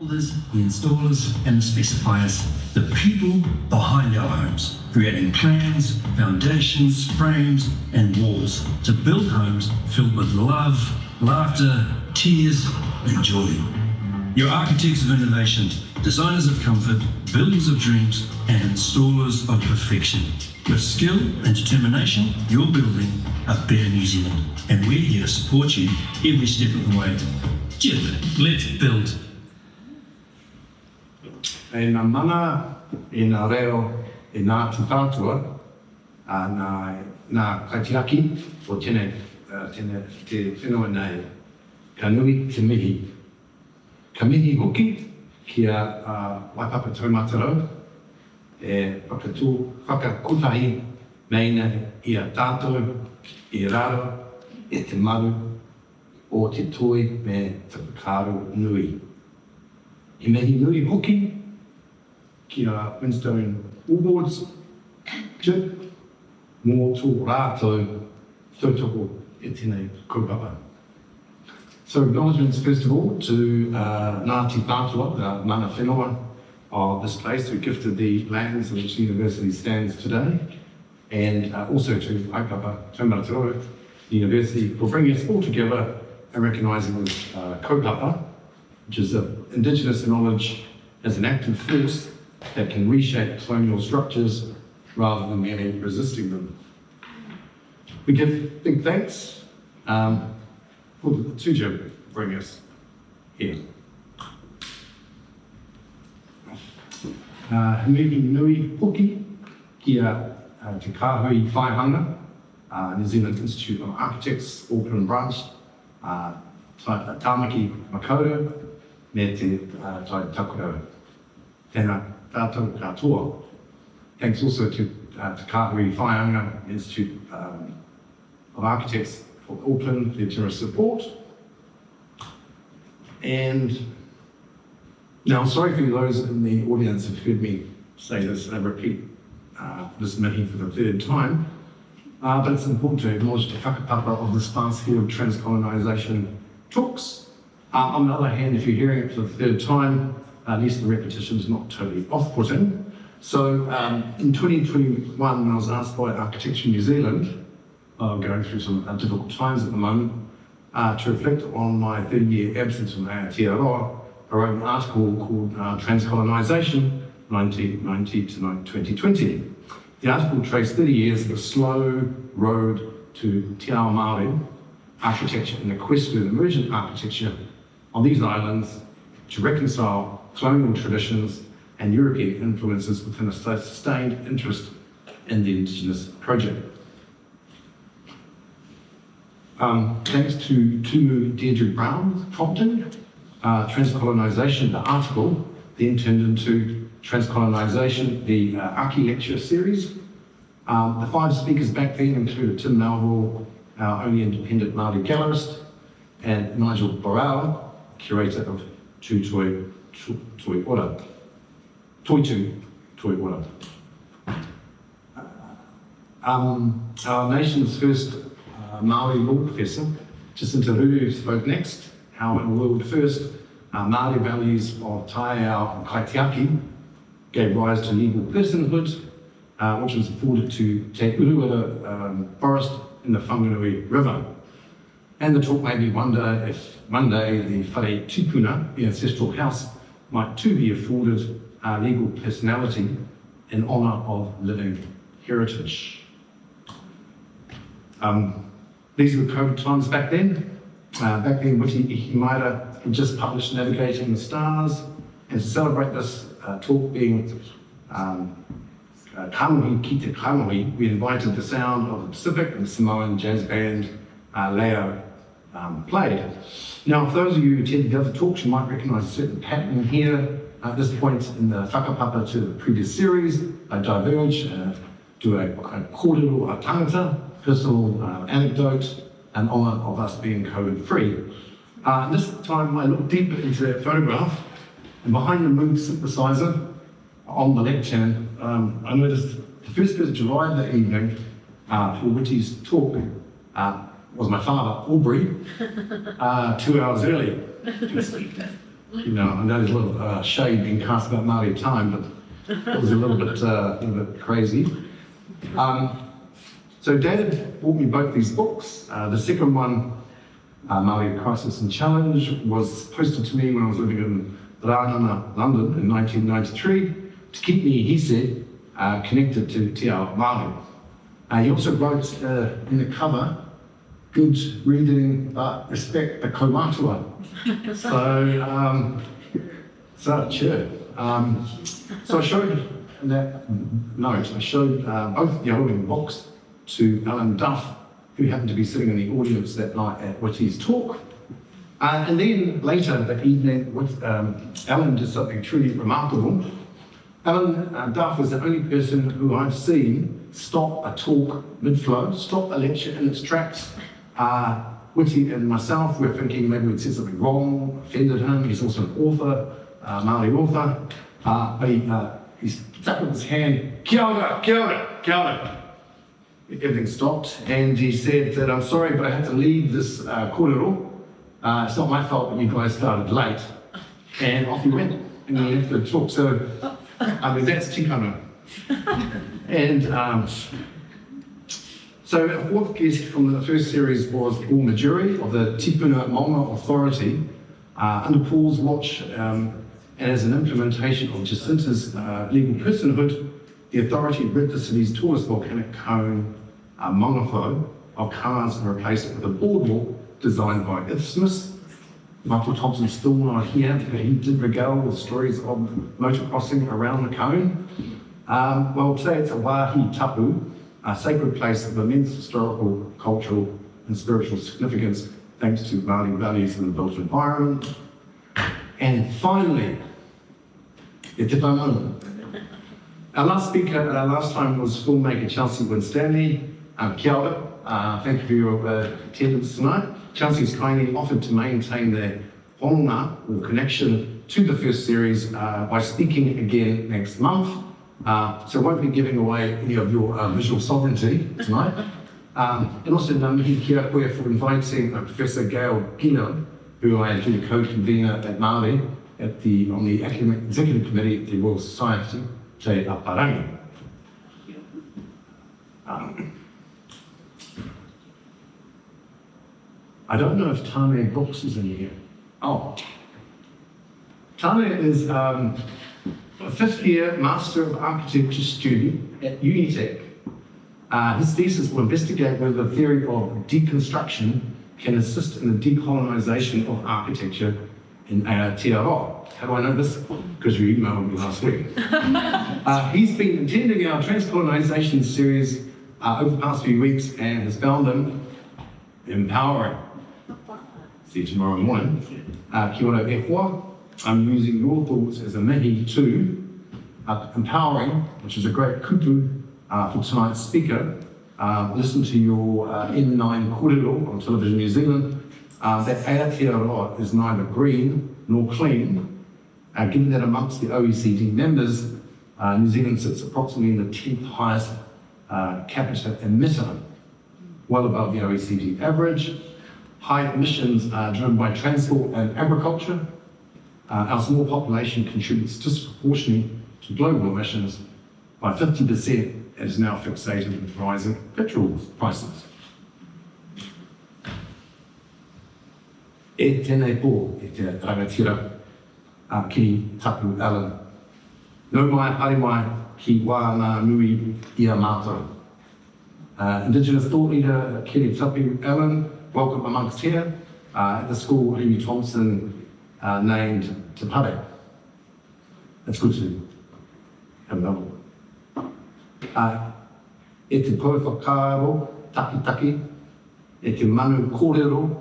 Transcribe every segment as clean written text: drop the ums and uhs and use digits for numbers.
The installers and the specifiers, the people behind our homes, creating plans, foundations, frames and walls to build homes filled with love, laughter, tears and joy. You're architects of innovation, designers of comfort, builders of dreams and installers of perfection. With skill and determination, you're building a better New Zealand, and we're here to support you every step of the way. Let's build. E nā mana, e nā reo, e Ngāti Tūwharetoa, nā kaitiaki o te whenua nei, ka nui te mihi. Ka mihi hoki kia waipapa taumatarau, e whakakutahi meina i a tātou, i Rarawa, e te maru, o te toi me te whakaaro nui. I mihi nui hoki, kia Winstone Wallboards, jip, mō tō rātou tautoko e tēnei kaupapa. So acknowledgements first of all to Ngāti Tūwharetoa, the mana whenua of this place who gifted the lands on which the university stands today, and also to Aipapa Taumaratoa, the university, for bringing us all together and recognising this kaupapa, which is Indigenous knowledge as an active force that can reshape colonial structures rather than merely resisting them. We give big thanks for the tuja bring us here. Mihi nui hoki kia te kāhui whaihanga, New Zealand Institute of Architects, Auckland branch, Tāmaki Makaurau, me te tai takurau. Tēnā tātou katoa. Thanks also to Te Kāhui Whaihanga Institute of Architects for Auckland, their generous support. And now I'm sorry for those in the audience who've heard me say this and repeat this mihi for the third time, but it's important to acknowledge the whakapapa of this fast-forward transcolonisation talks. On the other hand, if you're hearing it for the third time, at least the repetition is not totally off-putting. So in 2021, when I was asked by Architecture New Zealand, going through some difficult times at the moment, to reflect on my 30-year absence from Aotearoa, I wrote an article called Transcolonisation, 1990 to 2020. The article traced 30 years of a slow road to Te Ao Māori architecture and the quest for emergent architecture on these islands to reconcile colonial traditions and European influences within a sustained interest in the Indigenous project. Thanks to Tumu Deirdre Brown's prompting, Transcolonisation, the article, then turned into Transcolonisation, the Aki lecture series. The 5 speakers back then included Tim Melville, our only independent Māori gallerist, and Nigel Borrell, curator of Toitu Ora. Our nation's first Māori law professor, Jacinta Ruru, spoke next, how in a world first, Māori values of Taiao and Kaitiaki gave rise to legal personhood, which was afforded to Te Uruwara forest in the Whanganui River. And the talk made me wonder if one day the whare tupuna, the ancestral house, might too be afforded legal personality in honour of living heritage. These were COVID times back then. Back then, Witi Ihimaera had just published Navigating the Stars, and to celebrate this talk being Kanohi ki te Kanohi, we invited the sound of the Pacific and the Samoan jazz band Leo played. Now, for those of you who attended the other talks, you might recognise a certain pattern here. At this point in the whakapapa to the previous series, I diverge, do a kōrero a tangata, personal anecdote, and honour of us being COVID-free. This time I looked deeper into that photograph, and behind the mood synthesizer on the left hand, I noticed the first person to arrive that evening for Witi's talk was my father, Aubrey, 2 hours early. You know, I know there's a little shade being cast about Māori time, but it was a little bit crazy. So Dad bought me both these books. The second one, Māori Crisis and Challenge, was posted to me when I was living in Rarawa, London in 1993, to keep me, he said, connected to Te Ao Māori. He also wrote in the cover, good reading, but respect the Kōmaru. So I showed that note, I showed both the opening books to Alan Duff, who happened to be sitting in the audience that night at Whitty's talk. And then later that evening, Alan did something truly remarkable. Alan Duff was the only person who I've seen stop a talk mid-flow, stop a lecture in its tracks. Whitty and myself were thinking maybe we'd said something wrong, offended him. He's also an author, Māori author. But he stuck with his hand, kia ora, kia ora, kia ora. Everything stopped, and he said that, I'm sorry, but I had to leave this kōrero. It's not my fault that you guys started late. And off he went, and he left the talk. So, I mean, that's tikanga. And so a fourth guest from the first series was Paul Majuri of the Tipuna Maunga Authority, under Paul's watch, and as an implementation of Jacinta's legal personhood, the authority rid the city's tallest volcanic cone, Maungawhau, of cars and replaced it with a boardwalk designed by Smith. Michael Thompson's still not here, but he did regale with stories of motocrossing around the cone. Well, today it's a wāhi tapu, a sacred place of immense historical, cultural and spiritual significance, thanks to Māori values in the built environment. And finally, e te whanau. Our last speaker last time was filmmaker Chelsea Winstanley. Kia ora. Thank you for your attendance tonight. Chelsea's kindly offered to maintain their hononga, or connection, to the first series by speaking again next month. So I won't be giving away any of your visual sovereignty tonight. And also Ngāti kia koe for inviting Professor Gail Gino, who I am the co-convener at Māori on the Academic Executive Committee at the Royal Society, Te Rangi. I don't know if Tane Brooks is in here. Oh. Tane is a fifth-year Master of Architecture student at Unitec. His thesis will investigate whether the theory of deconstruction can assist in the decolonisation of architecture in Aotearoa. How do I know this? Because you emailed me last week. He's been attending our transcolonisation series over the past few weeks and has found them empowering. See you tomorrow morning. Kia ora e hoa. I'm using your thoughts as a mihi too. Empowering, which is a great kupu for tonight's speaker. Listen to your N9 kōrero on Television New Zealand. That Aotearoa is neither green nor clean. Given that amongst the OECD members, New Zealand sits approximately in the 10th highest capita emitter, well above the OECD average. High emissions are driven by transport and agriculture. Our small population contributes disproportionately to global emissions by 50%. It is now fixated with rising petrol prices. E tēnei pō, e te rangatira, Kiritapu Allan. No mai, haere mai, ki Ngāi ia mātou. Indigenous thought leader Kiritapu Allan, welcome amongst here. At the school, Amy Thompson named Te Pare. That's good to have another one. E te pouwhakaaro, taki, e te manu kōrero,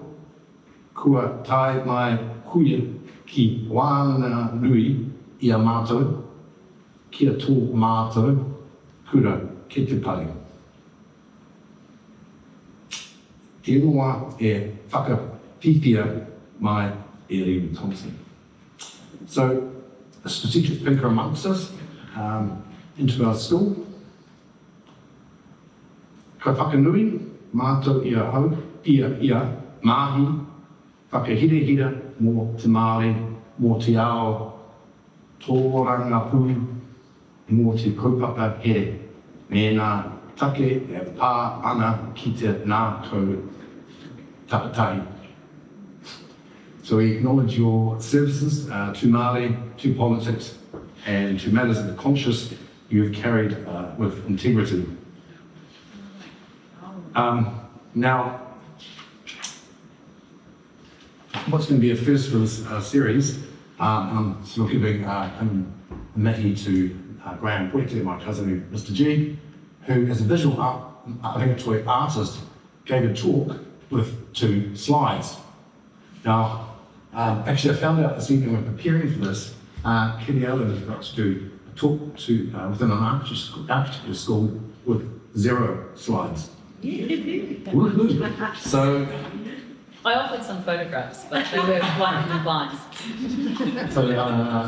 kua tai mai kuia ki Ngāi ia mātou, kia tō mātou, kura ki te pare. Te ingoa e whakawhiwhia mai e Amy Thompson. So, a strategic thinker amongst us, into our school. Ka whakanui, mātou ia hau, ia, mahi, whakahirehira mō te Māori, mō te ao tōranga pū, mō te kaupapa here, mēnā take e pā ana ki te nātou tapatai. So we acknowledge your services to Māori, to politics, and to matters of the conscience you have carried with integrity. Now, what's going to be a first for this series, I'm still giving mihi to Graham Puete, my cousin, Mr. G, who is a visual artist, gave a talk with 2 slides. Now, actually I found out this evening when preparing for this, Kitty Allen has got to do a talk to, within an architecture school with 0 slides. Woohoo! So, I offered some photographs, but they were blind and blind. so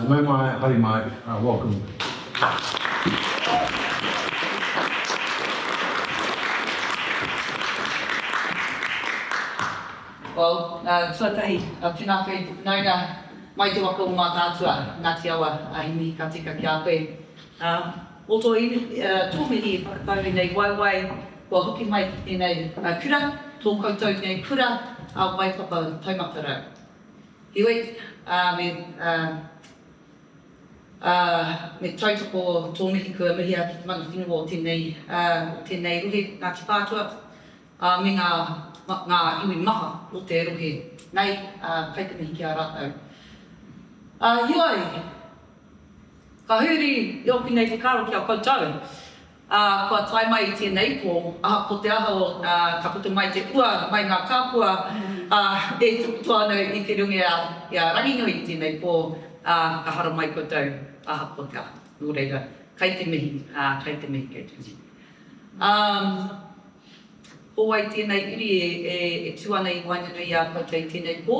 mai mai, haere mai, welcome. Well, tuatahi, tēnā koe nauna mai te waka o mā tātua, Ngāti Awa, imi ka tika ki a koe. O tō tōmihi whakatauri nei waiwai, kua hoki mai ki tēnei kura, tō koutou nei kura, waipapa taumata rau. Hiwei, me tautoko tōmihi kua mihi a ki te mana whenua o tēnei ruhe Ngāti Whātua, me ngā iwi maha o te ruhe nei, kei te mihi ki a rātou. Hiwai, ka huri i oku nei whakaro ki a koutou, kua tai mai i tēnei pō, ko te aha o ka putu mai te ua, mai ngā kāpua, e tukutu anu i te rungi a Ranginui i tēnei pō, ka hara mai koutou, ko te aha. Nō reira, kei te mihi kei te mihi. Hōwai tēnei uri e tuana i wainanui a koutou i tēnei pō.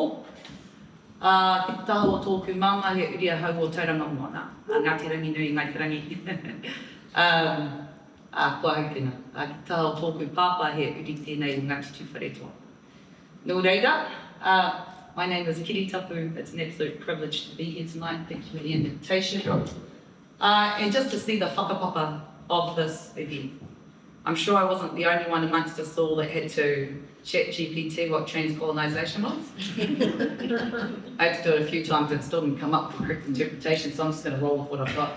Ki te taha o tōku mama he uri a hau o Tauranga Moana, Ngāti Ranginui, Ngāi Te Rangi. Kua hau tēnā. Ki te taha o tōku pāpā he uri tēnei o Ngāti Tūwharetoa. Nō reira, my name is Kiritapu. It's an absolute privilege to be here tonight. Thank you for the invitation. Sure. And just to see the whakapapa of this event. I'm sure I wasn't the only one amongst us all that had to chat GPT what transcolonisation was. I had to do it a few times and it still didn't come up with correct interpretation, so I'm just going to roll with what I've got.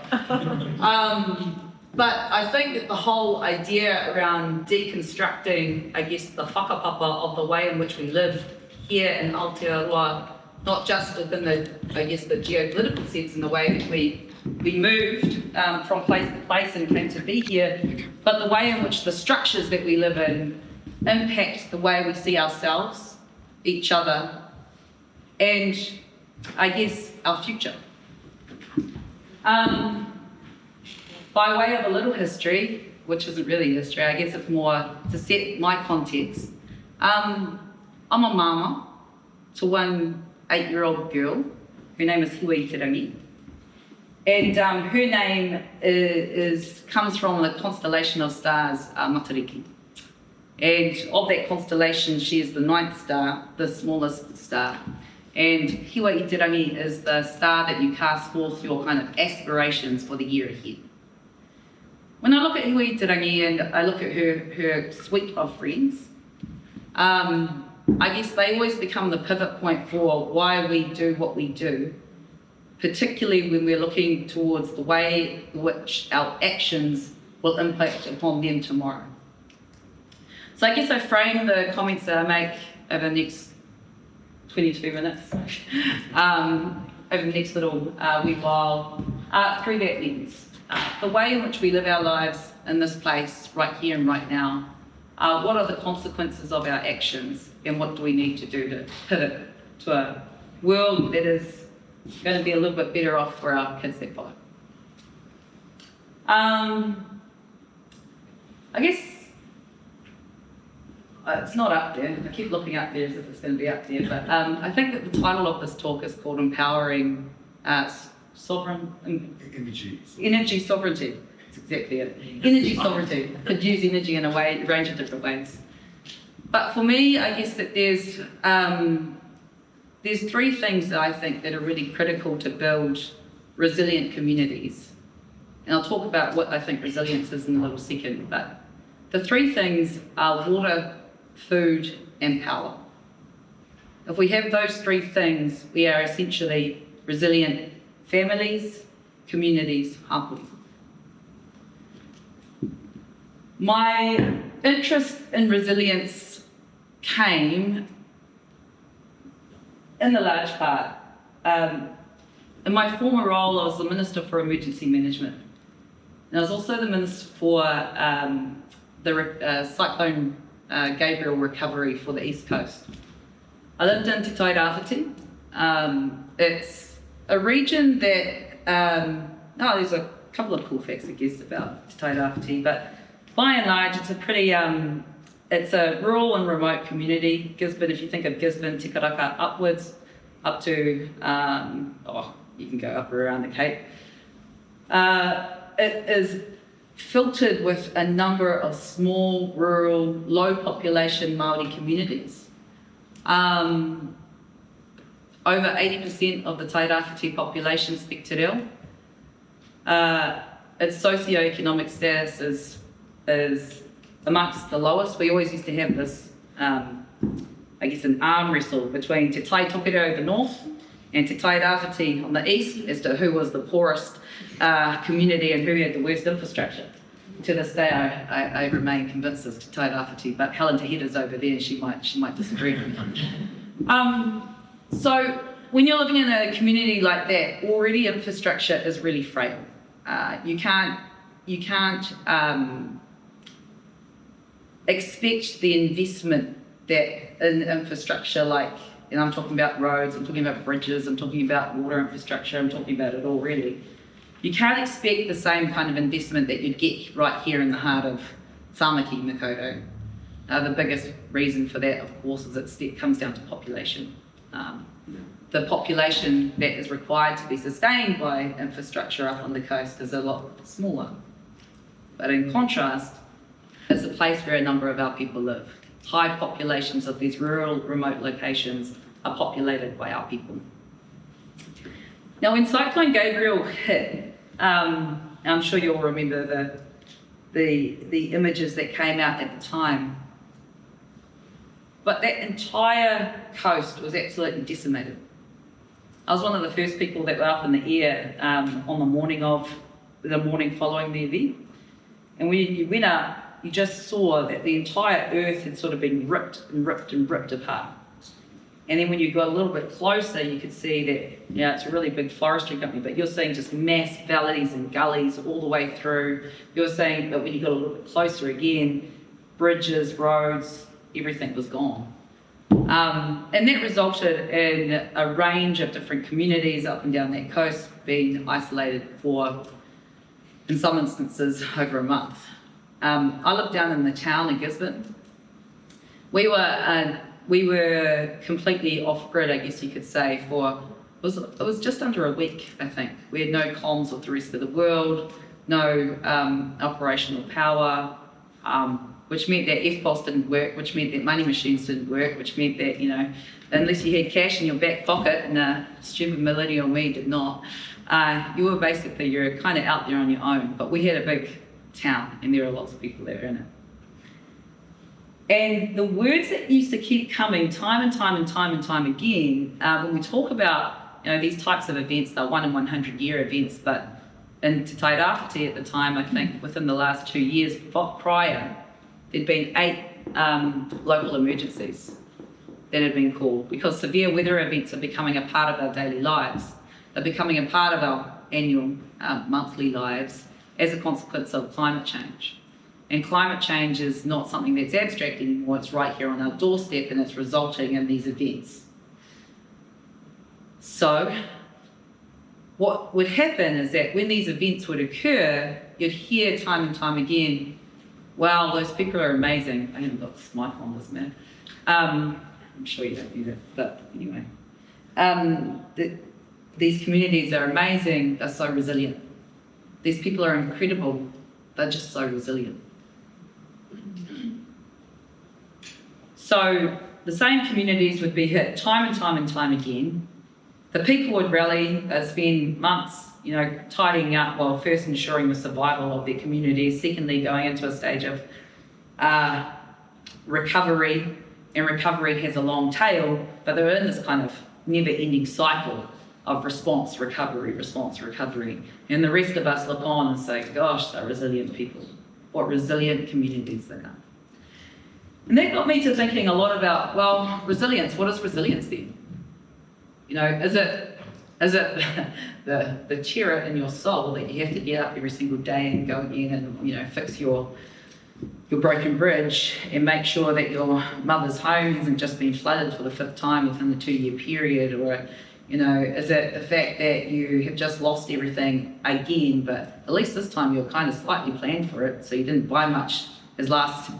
But I think that the whole idea around deconstructing, I guess, the whakapapa of the way in which we live here in Aotearoa, not just within the, I guess, the geopolitical sense and the way that we moved from place to place and came to be here, but the way in which the structures that we live in impact the way we see ourselves, each other, and I guess our future. By way of a little history, which isn't really history, I guess it's more to set my context. I'm a mama to one 8-year-old girl. Her name is Ngāi Te Rangi. And her name comes from the constellation of stars, Matariki. And of that constellation, she is the 9th star, the smallest star. And Ngāi Te Rangi is the star that you cast forth your kind of aspirations for the year ahead. When I look at Ngāi Te Rangi and I look at her suite of friends, I guess they always become the pivot point for why we do what we do, particularly when we're looking towards the way in which our actions will impact upon them tomorrow. So I guess I frame the comments that I make over the next 22 minutes, over the next little wee while, through that lens. The way in which we live our lives in this place, right here and right now, what are the consequences of our actions and what do we need to do to pivot to a world that is going to be a little bit better off for our kids that follow. I guess it's not up there. I keep looking up there as if it's going to be up there, but I think that the title of this talk is called Empowering Energy Sovereignty. That's exactly it. Energy sovereignty. Could use energy in a range of different ways. But for me, I guess that there's there's three things that I think that are really critical to build resilient communities. And I'll talk about what I think resilience is in a little second, but the three things are water, food, and power. If we have those three things, we are essentially resilient families, communities, hapori. My interest in resilience came, in the large part, in my former role, I was the Minister for Emergency Management. And I was also the Minister for the Cyclone Gabriel recovery for the East Coast. I lived in Te Tūwharetoa. It's a region that, there's a couple of cool facts, I guess, about Te Tūwharetoa, but by and large, it's a pretty, it's a rural and remote community. Gisborne, if you think of Gisborne, Tikaraka upwards, up to, you can go up around the Cape. It is filtered with a number of small, rural, low population Māori communities. Over 80% of the Tūwharetoa population speak te reo. Its socioeconomic status is amongst the lowest. We always used to have this, an arm wrestle between Te Tai Tokerau, the north, and Te Tūwharetoa on the east as to who was the poorest community and who had the worst infrastructure. To this day, I remain convinced as Te Tūwharetoa, but Helen Tahita's over there and she might disagree with me. So when you're living in a community like that, already infrastructure is really frail. You can't expect the investment that in infrastructure, like, and I'm talking about roads, I'm talking about bridges, I'm talking about water infrastructure, I'm talking about it all really. You can't expect the same kind of investment that you'd get right here in the heart of Samaki Makaurau. The biggest reason for that, of course, is it comes down to population. The population that is required to be sustained by infrastructure up on the coast is a lot smaller. But in contrast, it's a place where a number of our people live. High populations of these rural, remote locations are populated by our people. Now, when Cyclone Gabriel hit, I'm sure you'll remember the images that came out at the time, but that entire coast was absolutely decimated. I was one of the first people that were up in the air on the morning following the event, and when you went up, you just saw that the entire earth had sort of been ripped apart. And then when you got a little bit closer, you could see that, it's a really big forestry company, but you're seeing just mass valleys and gullies all the way through. You're seeing that when you got a little bit closer again, bridges, roads, everything was gone. And that resulted in a range of different communities up and down that coast being isolated for, in some instances, over a month. I lived down in the town of Gisborne. We were completely off-grid, I guess you could say, for, it was just under a week, I think. We had no comms with the rest of the world, no operational power, which meant that FPOS didn't work, which meant that money machines didn't work, which meant that, unless you had cash in your back pocket, and stupid millennial me did not, you're kind of out there on your own. But we had a big town, and there are lots of people that were in it. And the words that used to keep coming time and time again, when we talk about these types of events, they're 1 in 100 year events, but in Te Tūwharetoa at the time, I think within the last 2 years prior, there'd been 8 local emergencies that had been called, because severe weather events are becoming a part of our daily lives. They're becoming a part of our annual, monthly lives as a consequence of climate change. And climate change is not something that's abstract anymore, it's right here on our doorstep, and it's resulting in these events. So, what would happen is that when these events would occur, you'd hear time and time again, wow, those people are amazing. I haven't got this mic on this, man. I'm sure you don't need it, but anyway. These communities are amazing, they're so resilient. These people are incredible, they're just so resilient. So the same communities would be hit time and time and time again. The people would rally, spend months, tidying up, well, first ensuring the survival of their communities, secondly, going into a stage of recovery, and recovery has a long tail, but they're in this kind of never-ending cycle of response, recovery, and the rest of us look on and say, gosh, they're resilient people. What resilient communities they are. And that got me to thinking a lot about, well, resilience. What is resilience then? Is it the terror in your soul that you have to get up every single day and go again and fix your broken bridge and make sure that your mother's home hasn't just been flooded for the 5th time within the 2-year period, or is it the fact that you have just lost everything again, but at least this time you're kind of slightly planned for it, so you didn't buy much as last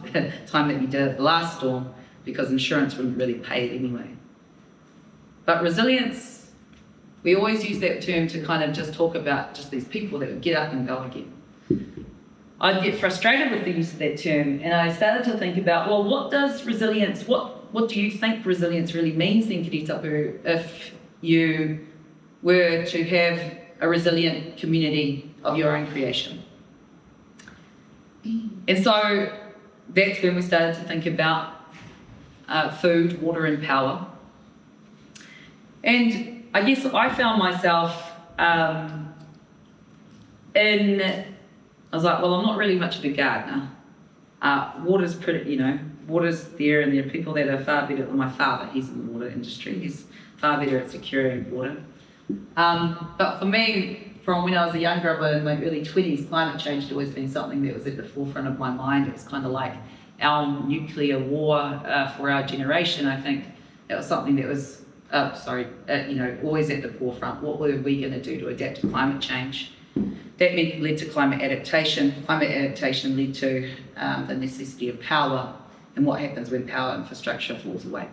time that you did at the last storm, because insurance wouldn't really pay it anyway. But resilience, we always use that term to kind of just talk about just these people that would get up and go again. I'd get frustrated with the use of that term, and I started to think about, well, what does resilience, what do you think resilience really means then, Kiritapu, if you were to have a resilient community of your own creation? And so that's when we started to think about food, water and power. And I guess I found myself I was like, well, I'm not really much of a gardener. Water's pretty, water's there, and there are people that are far better than my father. He's in the water industry. He's far better at securing water. But for me, from when I was a young girl in my early 20s, climate change had always been something that was at the forefront of my mind. It was kind of like our nuclear war for our generation. I think that was something that was, always at the forefront. What were we going to do to adapt to climate change? That led to climate adaptation. Climate adaptation led to the necessity of power, and what happens when power infrastructure falls away.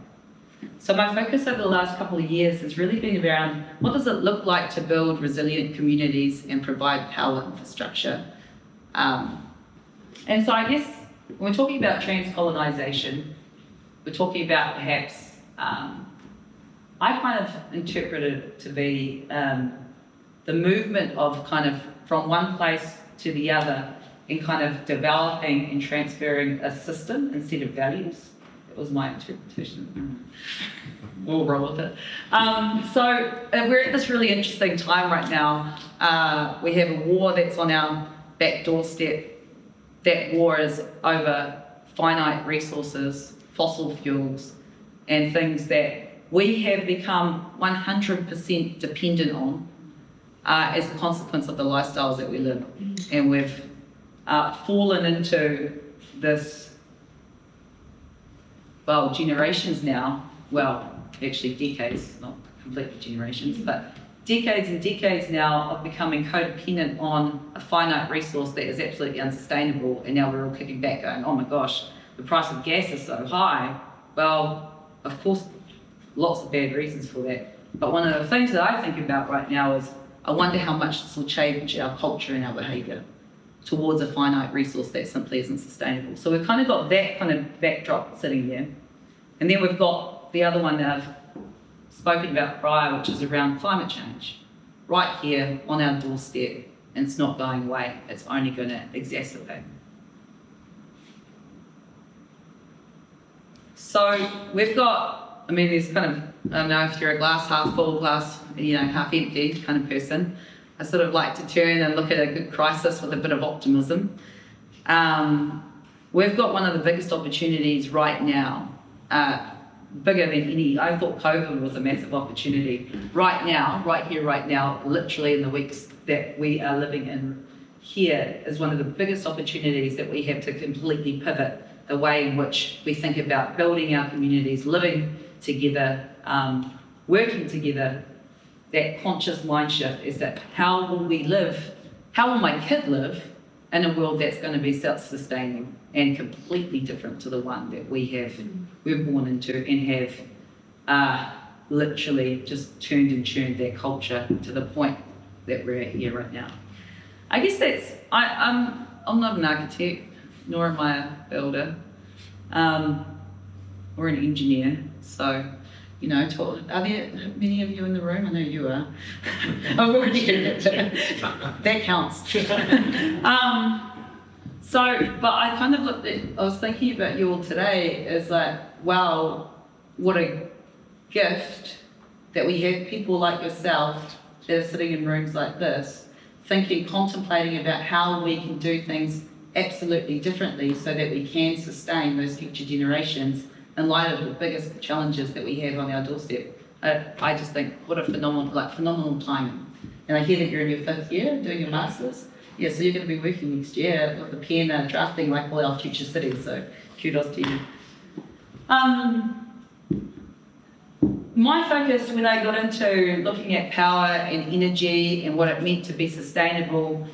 So my focus over the last couple of years has really been around what does it look like to build resilient communities and provide power infrastructure. And so I guess when we're talking about transcolonisation, we're talking about perhaps, I kind of interpret it to be the movement of kind of from one place to the other in kind of developing and transferring a system instead of values. That was my interpretation. We'll roll with it. So we're at this really interesting time right now. We have a war that's on our back doorstep. That war is over finite resources, fossil fuels, and things that we have become 100% dependent on as a consequence of the lifestyles that we live. And we've fallen into this, well, generations now, well, actually decades, not completely generations, but decades and decades now of becoming codependent on a finite resource that is absolutely unsustainable, and now we're all kicking back going, oh my gosh, the price of gas is so high. Well, of course, lots of bad reasons for that. But one of the things that I think about right now is, I wonder how much this will change our culture and our behaviour towards a finite resource that simply isn't sustainable. So we've kind of got that kind of backdrop sitting there. And then we've got the other one that I've spoken about prior, which is around climate change. Right here on our doorstep, and it's not going away, it's only going to exacerbate. So we've got, there's kind of, I don't know if you're a glass half full, glass, half empty kind of person. I sort of like to turn and look at a good crisis with a bit of optimism. We've got one of the biggest opportunities right now, bigger than any. I thought COVID was a massive opportunity. Right now, right here, right now, literally in the weeks that we are living in here, is one of the biggest opportunities that we have to completely pivot the way in which we think about building our communities, living together, working together. That conscious mind shift is that how will we live, how will my kid live in a world that's going to be self-sustaining and completely different to the one that we're born into, and have literally just turned and churned their culture to the point that we're at here right now. I guess that's, I'm not an architect, nor am I a builder. or an engineer. So, you know, are there many of you in the room? I know you are. I've already heard that. That counts. But I kind of I was thinking about you all today as like, wow, what a gift that we have people like yourself that are sitting in rooms like this, thinking, contemplating about how we can do things absolutely differently so that we can sustain those future generations in light of the biggest challenges that we have on our doorstep. I just think, what a phenomenal timing. And I hear that you're in your 5th year doing your Masters. Yeah, so you're going to be working next year with the pen drafting like all our future cities, so kudos to you. My focus when I got into looking at power and energy and what it meant to be sustainable,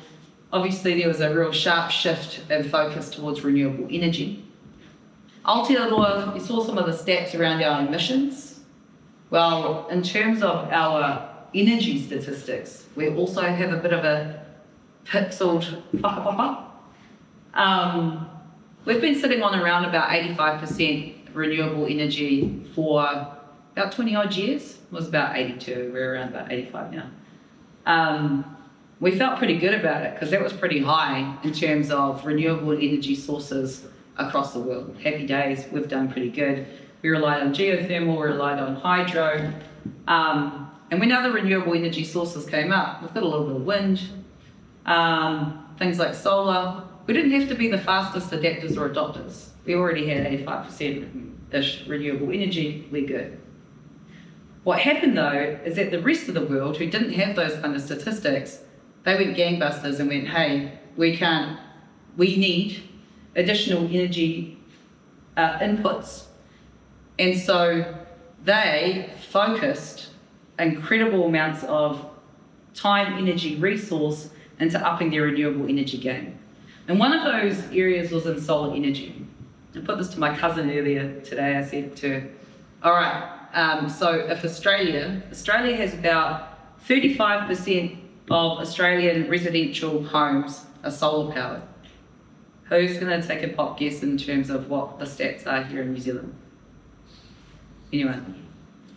obviously there was a real sharp shift in focus towards renewable energy. Aotearoa, you saw some of the stats around our emissions. Well, in terms of our energy statistics, we also have a bit of a pixeled whakapapa. We've been sitting on around about 85% renewable energy for about 20 odd years. It was about 82, we're around about 85 now. We felt pretty good about it because that was pretty high in terms of renewable energy sources across the world. Happy days, we've done pretty good. We relied on geothermal, we relied on hydro. And when other renewable energy sources came up, we've got a little bit of wind, things like solar. We didn't have to be the fastest adapters or adopters. We already had 85%-ish renewable energy, we're good. What happened though, is that the rest of the world who didn't have those kind of statistics, they went gangbusters and went, hey, we need additional energy inputs. And so they focused incredible amounts of time, energy, resource into upping their renewable energy game. And one of those areas was in solar energy. I put this to my cousin earlier today. I said to her, all right, so if Australia has about 35% of Australian residential homes are solar powered. Who's going to take a pop guess in terms of what the stats are here in New Zealand? Anyone?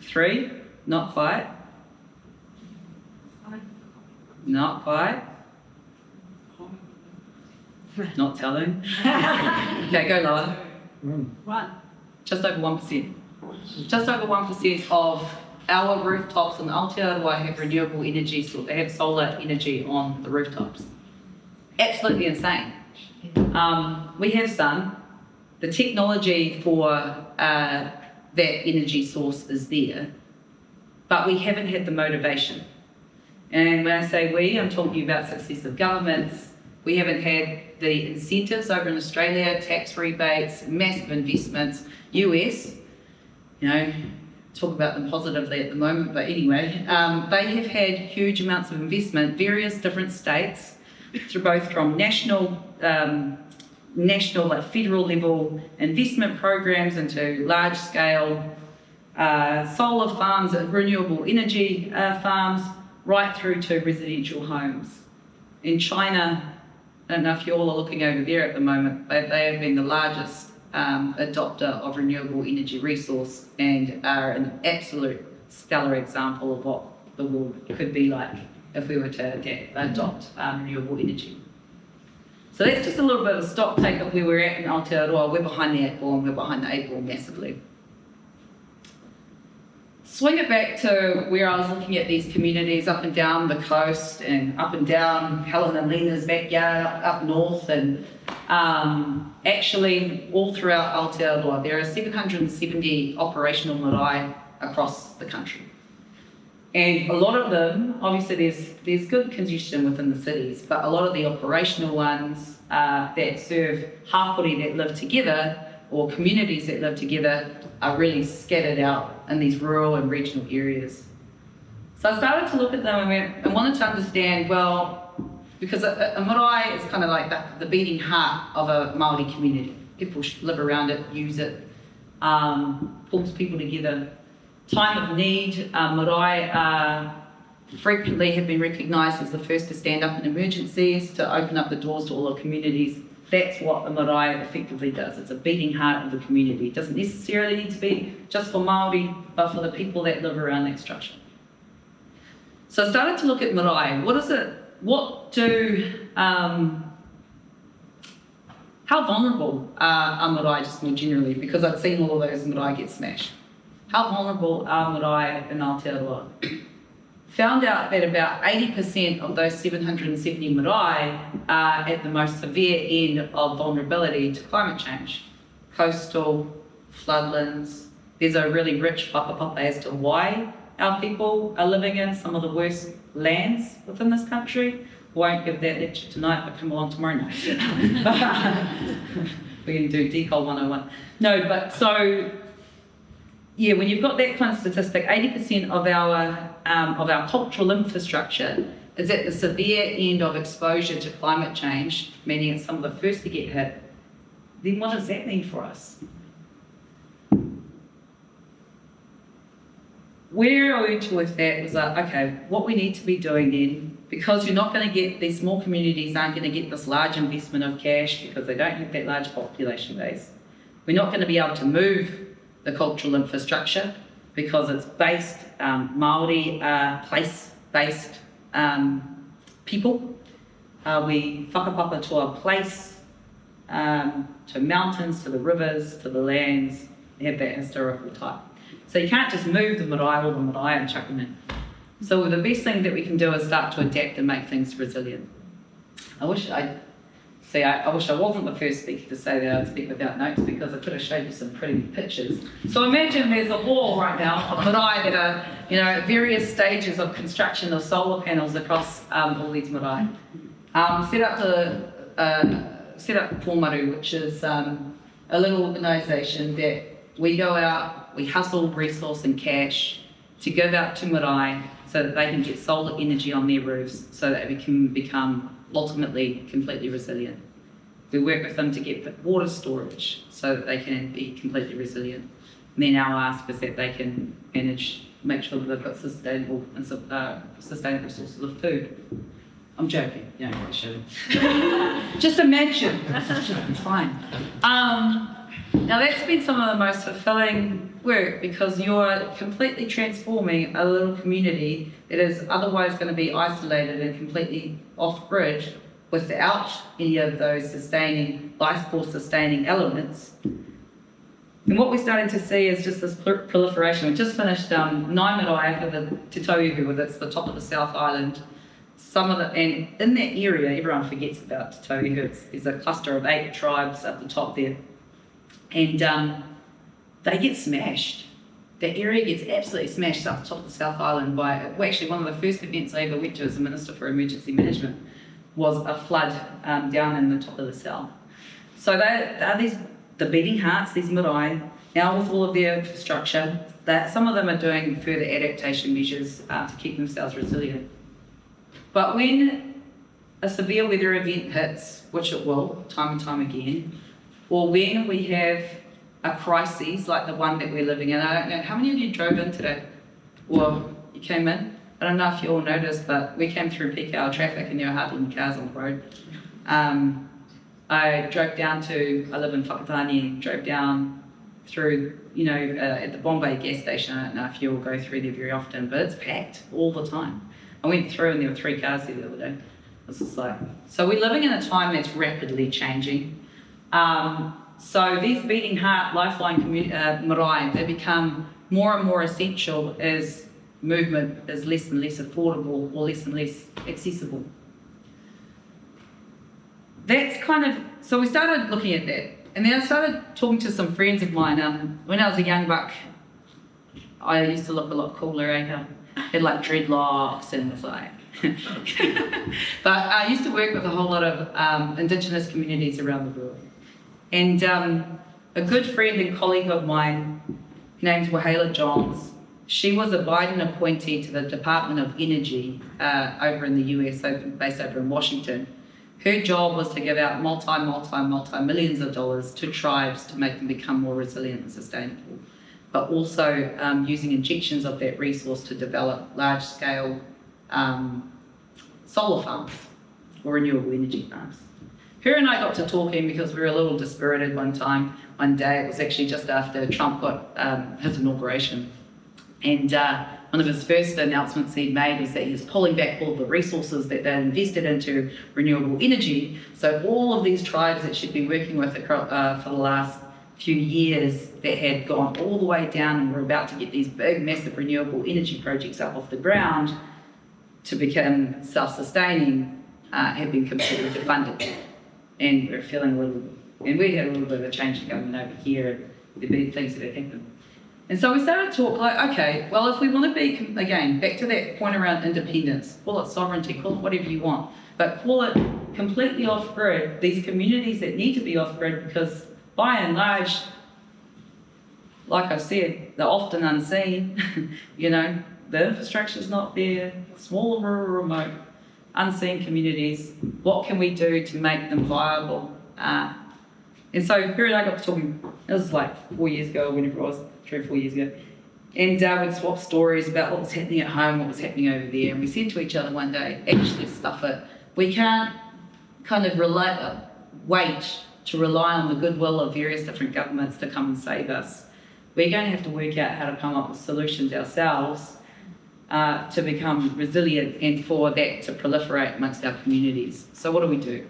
3? Not quite. Not quite. Not telling. Okay, go lower. 1. Just over 1%. Just over 1% of our rooftops in Aotearoa have renewable energy, so they have solar energy on the rooftops. Absolutely insane. We have sun. The technology for that energy source is there, but we haven't had the motivation. And when I say we, I'm talking about successive governments. We haven't had the incentives over in Australia, tax rebates, massive investments. US, you know, talk about them positively at the moment, but anyway, they have had huge amounts of investment, various different states, both from national like federal level investment programs into large scale solar farms and renewable energy farms, right through to residential homes. In China, I don't know if you all are looking over there at the moment, but they have been the largest adopter of renewable energy resource and are an absolute stellar example of what the world could be like if we were to adopt renewable energy. So that's just a little bit of a stock take of where we're at in Aotearoa. We're behind the 8 ball and we're behind the 8 ball massively. Swing it back to where I was looking at these communities up and down the coast and up and down Helen and Lena's backyard up north, and actually all throughout Aotearoa there are 770 operational marae across the country. And a lot of them, obviously there's good congestion within the cities, but a lot of the operational ones that serve hapori that live together, or communities that live together, are really scattered out in these rural and regional areas. So I started to look at them and wanted to understand, well, because a marae is kind of like the beating heart of a Māori community. People live around it, use it, pulls people together. Time of need, marae frequently have been recognised as the first to stand up in emergencies, to open up the doors to all our communities That's what a marae effectively does. It's a beating heart of the community. It doesn't necessarily need to be just for Māori, but for the people that live around that structure. So I started to look at marae. How vulnerable are marae just more generally? Because I've seen all of those marae get smashed. How vulnerable are marae in Aotearoa? Found out that about 80% of those 770 marae are at the most severe end of vulnerability to climate change. Coastal, floodlands. There's a really rich whakapapa as to why our people are living in some of the worst lands within this country. Won't give that lecture tonight, but come along tomorrow night. We're going to do Decol 101. No, but so, yeah, when you've got that kind of statistic, 80% of our cultural infrastructure is at the severe end of exposure to climate change, meaning it's some of the first to get hit, then what does that mean for us? Where I went to with that was like, okay, what we need to be doing then, because you're not going to get, these small communities aren't going to get this large investment of cash because they don't have that large population base. We're not going to be able to move the cultural infrastructure because it's based, Māori are place-based people. We whakapapa to a place, to mountains, to the rivers, to the lands, have that historical type. So you can't just move the marae or the marae and chuck them in. So the best thing that we can do is start to adapt and make things resilient. I wish I wasn't the first speaker to say that I'd speak without notes because I could have showed you some pretty pictures. So imagine there's a wall right now of marae that are, at various stages of construction of solar panels across all these marae. Set up Kōmaru, which is a little organisation that we go out, we hustle resource and cash to give out to marae so that they can get solar energy on their roofs so that we can become ultimately completely resilient. We work with them to get water storage so that they can be completely resilient. And then our ask is that they can make sure that they've got sustainable sources of food. I'm joking, I should. Just imagine, it's fine. Now that's been some of the most fulfilling work because you're completely transforming a little community that is otherwise going to be isolated and completely off-grid without any of those life force sustaining elements. And what we're starting to see is just this proliferation. We just finished Ngāi Marae for the Te Tauihu, that's the top of the South Island. And in that area, everyone forgets about Te Tauihu. There's a cluster of 8 tribes at the top there. And they get smashed. That area gets absolutely smashed up the top of the South Island by, actually one of the first events I ever went to as a Minister for Emergency Management was a flood down in the top of the South. So they are the beating hearts, these marae, now with all of their infrastructure, that some of them are doing further adaptation measures to keep themselves resilient. But when a severe weather event hits, which it will, time and time again, or when we have a crisis like the one that we're living in, I don't know, how many of you drove in today? Well, you came in? I don't know if you all noticed, but we came through peak hour traffic and there were hardly any cars on the road. I live in Whakatane, drove down through, at the Bombay gas station. I don't know if you all go through there very often, but it's packed all the time. I went through and there were 3 cars there the other day. It's just so we're living in a time that's rapidly changing. So these beating heart, lifeline marae, they become more and more essential as movement is less and less affordable or less and less accessible. So we started looking at that. And then I started talking to some friends of mine. When I was a young buck, I used to look a lot cooler, had dreadlocks and was but I used to work with a whole lot of Indigenous communities around the world. And a good friend and colleague of mine, named Wahala Johns, she was a Biden appointee to the Department of Energy over in the US, based over in Washington. Her job was to give out multi-millions of dollars to tribes to make them become more resilient and sustainable, but also using injections of that resource to develop large-scale solar farms or renewable energy farms. her and I got to talking because we were a little dispirited one day. It was actually just after Trump got his inauguration. And one of his first announcements he'd made was that he was pulling back all the resources that they invested into renewable energy. So all of these tribes that she'd been working with for the last few years that had gone all the way down and were about to get these big, massive renewable energy projects up off the ground to become self-sustaining, had been completely defunded. And we were feeling we had a little bit of a change going over here, and there'd been things that had happened. And so we started to talk like, okay, well, if we want to be, again, back to that point around independence, call it sovereignty, call it whatever you want, but call it completely off-grid, these communities that need to be off-grid because by and large, like I said, they're often unseen, the infrastructure's not there, small, rural, remote, unseen communities, what can we do to make them viable? And so her and I got to talking, it was like 4 years ago, whenever it was, 3 or 4 years ago, and we'd swap stories about what was happening at home, what was happening over there, and we said to each other one day, actually stuff it, we can't kind of wait to rely on the goodwill of various different governments to come and save us. We're going to have to work out how to come up with solutions ourselves to become resilient and for that to proliferate amongst our communities. So what do?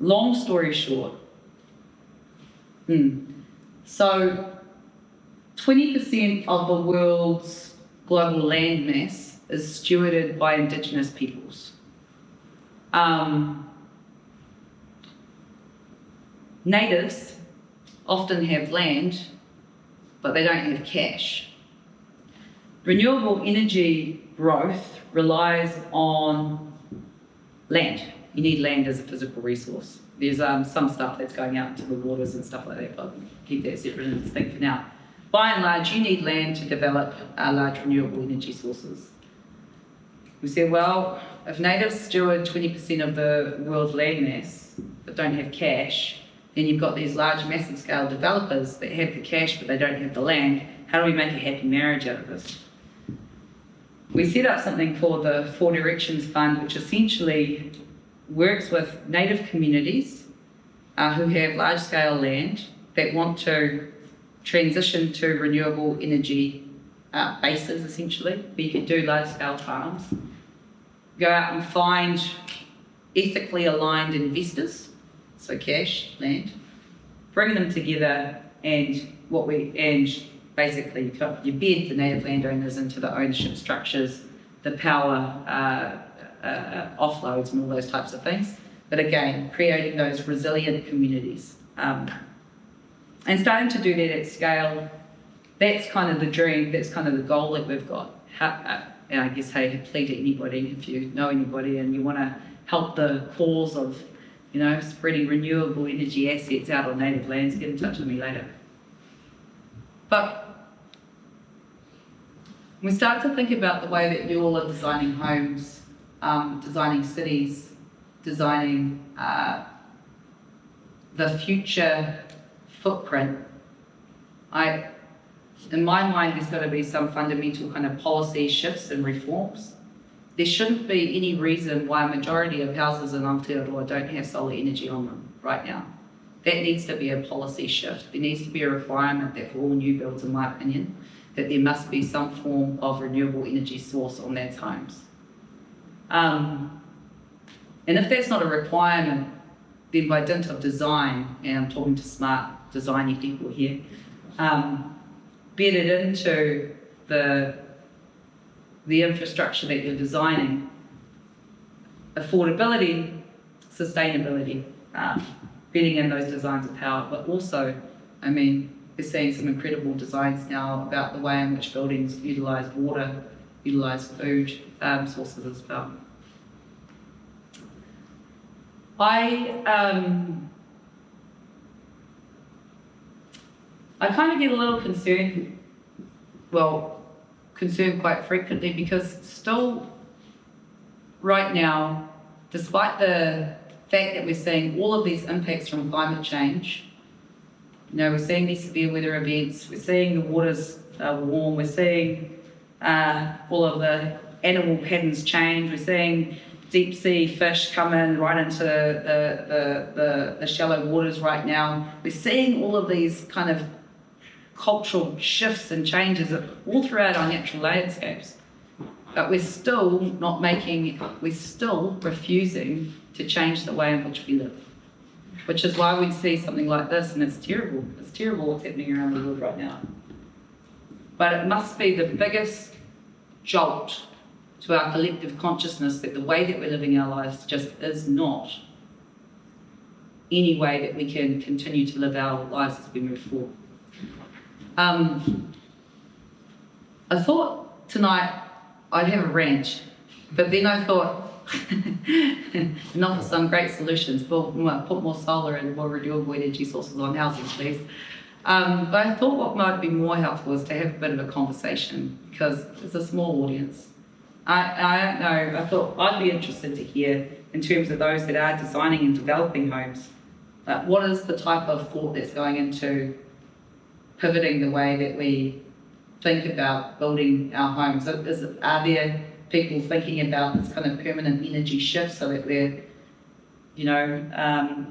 Long story short, so 20% of the world's global land mass is stewarded by Indigenous peoples. Natives often have land, but they don't have cash. Renewable energy growth relies on land. You need land as a physical resource. There's some stuff that's going out into the waters and stuff like that, but I'll keep that separate and distinct for now. By and large, you need land to develop large renewable energy sources. We said, well, if natives steward 20% of the world's land mass but don't have cash, then you've got these large, massive scale developers that have the cash but they don't have the land. How do we make a happy marriage out of this? We set up something called the Four Directions Fund, which essentially works with native communities who have large scale land that want to transition to renewable energy bases, essentially, where you can do large scale farms. Go out and find ethically aligned investors, so cash, land, bring them together, and basically you bed the native landowners into the ownership structures, the power offloads and all those types of things. But again, creating those resilient communities. And starting to do that at scale, that's kind of the dream, that's kind of the goal that we've got. And I guess, hey, plea to anybody, if you know anybody and you want to help the cause of, spreading renewable energy assets out on native lands, get in touch with me later. But we start to think about the way that you all are designing homes, designing cities, designing the future footprint. In my mind, there's got to be some fundamental kind of policy shifts and reforms. There shouldn't be any reason why a majority of houses in Aotearoa don't have solar energy on them right now. That needs to be a policy shift. There needs to be a requirement that for all new builds, in my opinion, that there must be some form of renewable energy source on those homes. And if that's not a requirement, then by dint of design, and I'm talking to smart designy people here, bed it into the infrastructure that you're designing, affordability, sustainability, bedding in those designs of power, but also, we're seeing some incredible designs now about the way in which buildings utilise water, utilise food sources as well. I kind of get a little concerned quite frequently because still right now, despite the fact that we're seeing all of these impacts from climate change, we're seeing these severe weather events, we're seeing the waters warm, we're seeing all of the animal patterns change, we're seeing deep sea fish come in right into the shallow waters right now. We're seeing all of these kind of cultural shifts and changes all throughout our natural landscapes. But we're still refusing to change the way in which we live. Which is why we see something like this, and it's terrible. It's terrible what's happening around the world right now. But it must be the biggest jolt to our collective consciousness that the way that we're living our lives just is not any way that we can continue to live our lives as we move forward. I thought tonight I'd have a rant, but then I thought, not for some great solutions, but put more solar and more renewable energy sources on houses, please. But I thought what might be more helpful is to have a bit of a conversation, because it's a small audience. I don't know, I thought I'd be interested to hear, in terms of those that are designing and developing homes, what is the type of thought that's going into pivoting the way that we think about building our homes? Are there people thinking about this kind of permanent energy shift so that we're,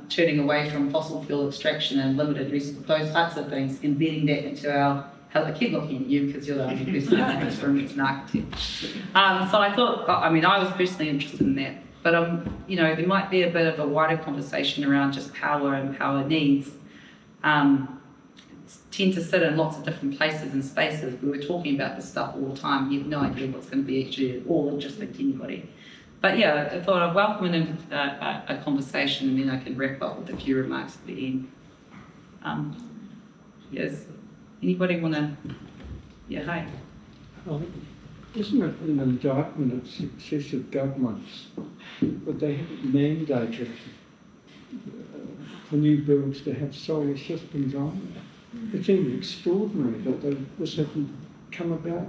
turning away from fossil fuel extraction and limited resources, those types of things, embedding that into our, I keep looking at you because you're the only person that experiments an architect. So I thought, I was personally interested in that, but there might be a bit of a wider conversation around just power and power needs. Tend to sit in lots of different places and spaces. We were talking about this stuff all the time. You have no idea what's going to be actually at all interesting to anybody. But yeah, I thought I'd welcome a conversation, and then I can wrap up with a few remarks at the end. Yes. Anybody want to? Yeah, hi. Isn't it an indictment of successive governments that they haven't mandated for new builds to have solar systems on? It seems extraordinary that this hadn't come about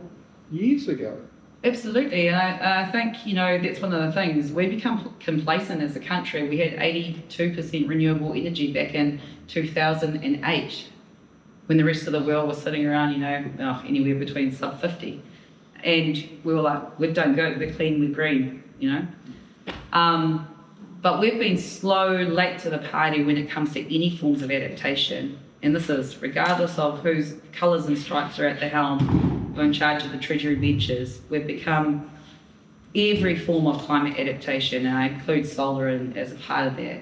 years ago. Absolutely, and I think, that's one of the things. We become complacent as a country. We had 82% renewable energy back in 2008, when the rest of the world was sitting around, anywhere between sub 50. And we were like, we've done good, we're clean, we're green, But we've been late to the party when it comes to any forms of adaptation. And this is regardless of whose colours and stripes are at the helm or in charge of the Treasury benches. We've become every form of climate adaptation, and I include solar as a part of that.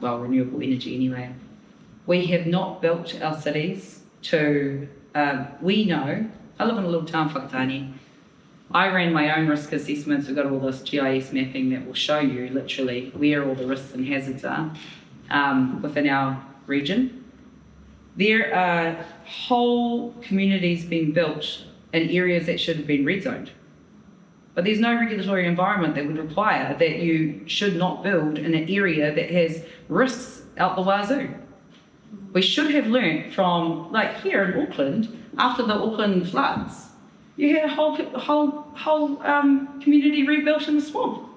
Renewable energy anyway. We have not built our cities to, we know, I live in a little town, Whakatane. I ran my own risk assessments. We've got all this GIS mapping that will show you literally where all the risks and hazards are within our region. There are whole communities being built in areas that should have been red zoned. But there's no regulatory environment that would require that you should not build in an area that has risks out the wazoo. We should have learnt from, like here in Auckland, after the Auckland floods, you had a whole community rebuilt in the swamp.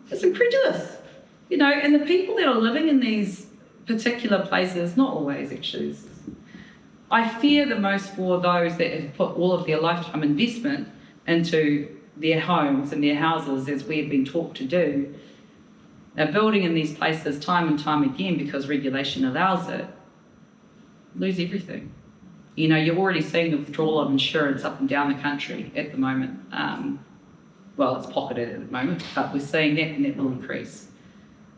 It's incredulous, and the people that are living in these particular places, not always actually, I fear the most for those that have put all of their lifetime investment into their homes and their houses, as we have been taught to do. They're building in these places time and time again because regulation allows it. Lose everything. You're already seeing the withdrawal of insurance up and down the country at the moment. It's pocketed at the moment, but we're seeing that, and that will increase.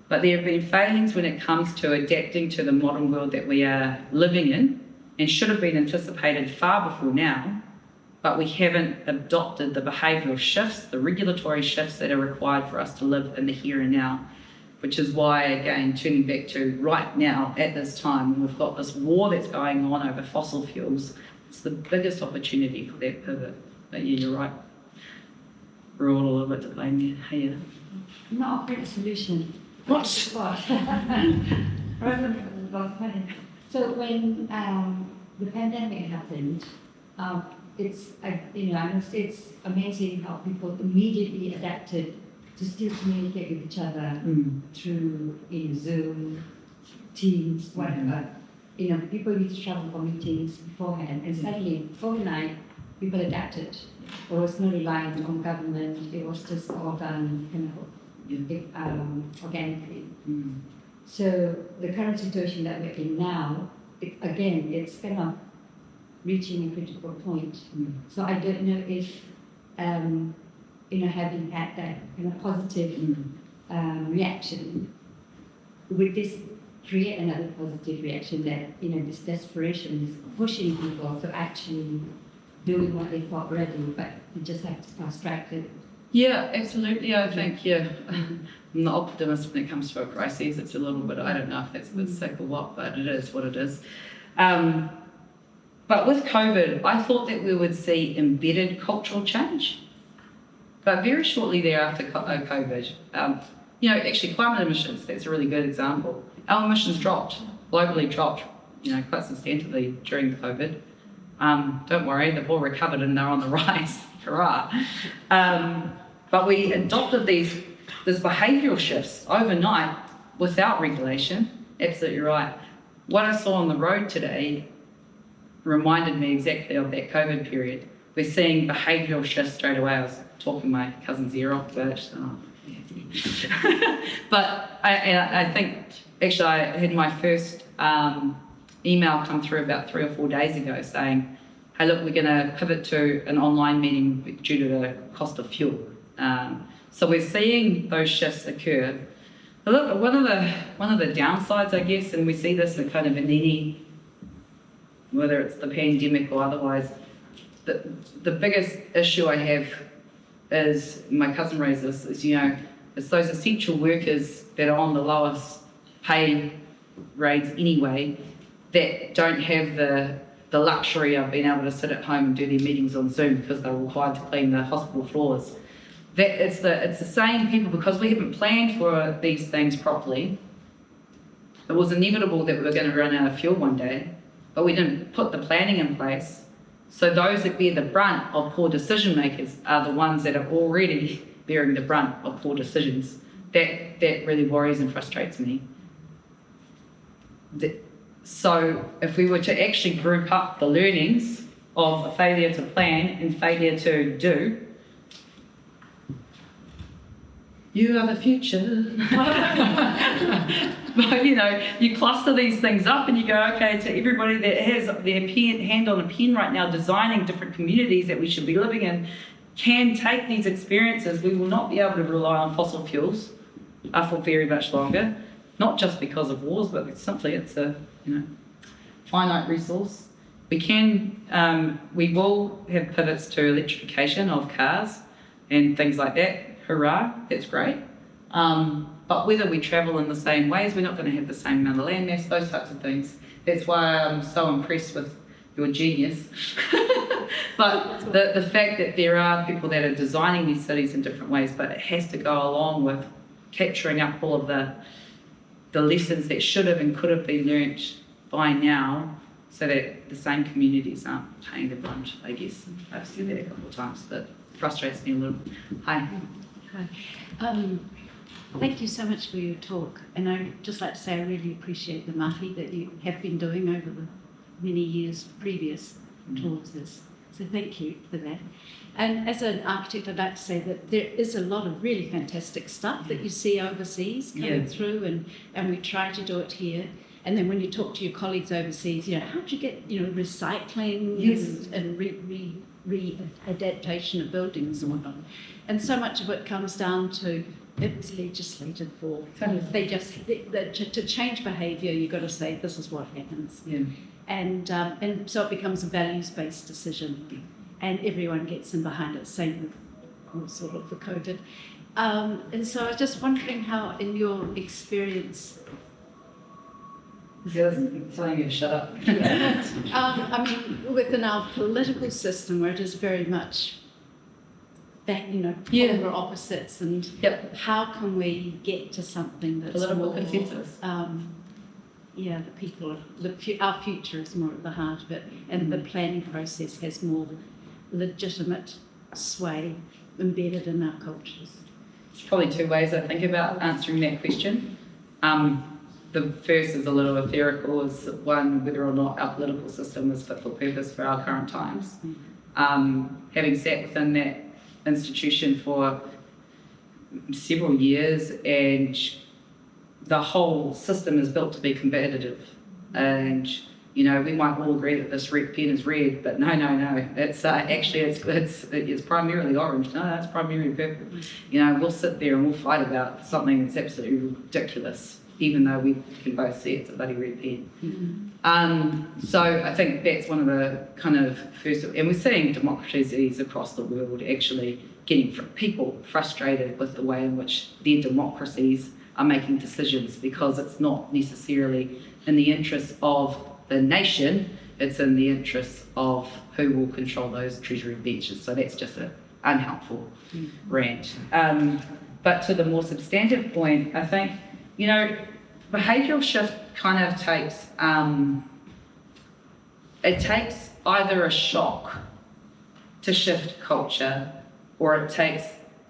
But there have been failings when it comes to adapting to the modern world that we are living in, and should have been anticipated far before now, but we haven't adopted the behavioural shifts, the regulatory shifts that are required for us to live in the here and now, which is why, again, turning back to right now, at this time, when we've got this war that's going on over fossil fuels, it's the biggest opportunity for that pivot. But yeah, you're right. We're all a little bit to blame there. Hey, I'm not offering a solution. What? So when the pandemic happened, it's amazing how people immediately adapted to still communicate with each other through Zoom, Teams, whatever. People used to travel for meetings beforehand, and suddenly overnight people adapted. it was not reliant on government, it was just all done organically. So the current situation that we're in now, again, it's kind of reaching a critical point. So I don't know if, having had that kind of positive reaction, would this create another positive reaction that, this desperation is pushing people to actually doing what they thought already, but you just have to fast track it. Yeah, absolutely. I think, I'm the optimist when it comes to a crisis. It's a little bit, I don't know if that's a bit sick or what, but it is what it is. But with COVID, I thought that we would see embedded cultural change. But very shortly thereafter COVID, actually climate emissions, that's a really good example. Our emissions dropped, globally dropped, quite substantively during the COVID. Don't worry, they've all recovered and they're on the rise. Hurrah. But we adopted these behavioural shifts overnight without regulation. Absolutely right. What I saw on the road today reminded me exactly of that COVID period. We're seeing behavioural shifts straight away. I was talking my cousin Zero off about it. But I think, actually, I had my first email come through about 3 or 4 days ago saying, hey, look, we're going to pivot to an online meeting due to the cost of fuel. So we're seeing those shifts occur. But look, one of the downsides, I guess, and we see this in kind of any, whether it's the pandemic or otherwise, the biggest issue I have is, my cousin raised this, is, it's those essential workers that are on the lowest pay rates anyway, that don't have the luxury of being able to sit at home and do their meetings on Zoom because they're required to clean the hospital floors. It's the same people, because we haven't planned for these things properly. It was inevitable that we were going to run out of fuel one day, but we didn't put the planning in place. So those that bear the brunt of poor decision makers are the ones that are already bearing the brunt of poor decisions. That really worries and frustrates me. So if we were to actually group up the learnings of failure to plan and failure to do, you are the future. But you cluster these things up and you go, okay, to everybody that has their hand on a pen right now designing different communities that we should be living in, can take these experiences. We will not be able to rely on fossil fuels for very much longer, not just because of wars, but simply it's a finite resource. We will have pivots to electrification of cars and things like that. Hurrah, that's great. But whether we travel in the same ways, we're not going to have the same amount of land mass, those types of things. That's why I'm so impressed with your genius. But the fact that there are people that are designing these cities in different ways, but it has to go along with capturing up all of the lessons that should have and could have been learnt by now, so that the same communities aren't paying the brunt, I guess. I've said that a couple of times, but it frustrates me a little. Hi. Hi. Thank you so much for your talk, and I'd just like to say I really appreciate the mahi that you have been doing over the many years previous towards this. So thank you for that. And as an architect, I'd like to say that there is a lot of really fantastic stuff that you see overseas coming through, and we try to do it here. And then when you talk to your colleagues overseas, how do you get recycling and re-adaptation of buildings and whatnot? And so much of it comes down to it was legislated for. To change behaviour, you've got to say this is what happens. Yeah. And so it becomes a values-based decision, and everyone gets in behind it. Same with sort of for COVID. And so I was just wondering how, in your experience. Telling you to shut up. I mean, within our political system, where it is very much that, polar opposites, and how can we get to something that's political more, consensus? The people, our future is more at the heart of it, and the planning process has more legitimate sway embedded in our cultures. There's probably two ways I think about answering that question. The first is a little etherical, is one, whether or not our political system is fit for purpose for our current times. Having sat within that institution for several years, and the whole system is built to be competitive. And you know, we might all agree that this red pen is red, but no, it's actually it's primarily orange. No, it's primarily purple. You know, we'll sit there and we'll fight about something that's absolutely ridiculous, even though we can both see it's a bloody red pen. So I think that's one of the kind of first, and we're seeing democracies across the world actually getting people frustrated with the way in which their democracies are making decisions, because it's not necessarily in the interest of the nation, it's in the interest of who will control those treasury benches. So that's just an unhelpful rant. But to the more substantive point, I think, you know, behavioural shift kind of takes, it takes either a shock to shift culture, or it takes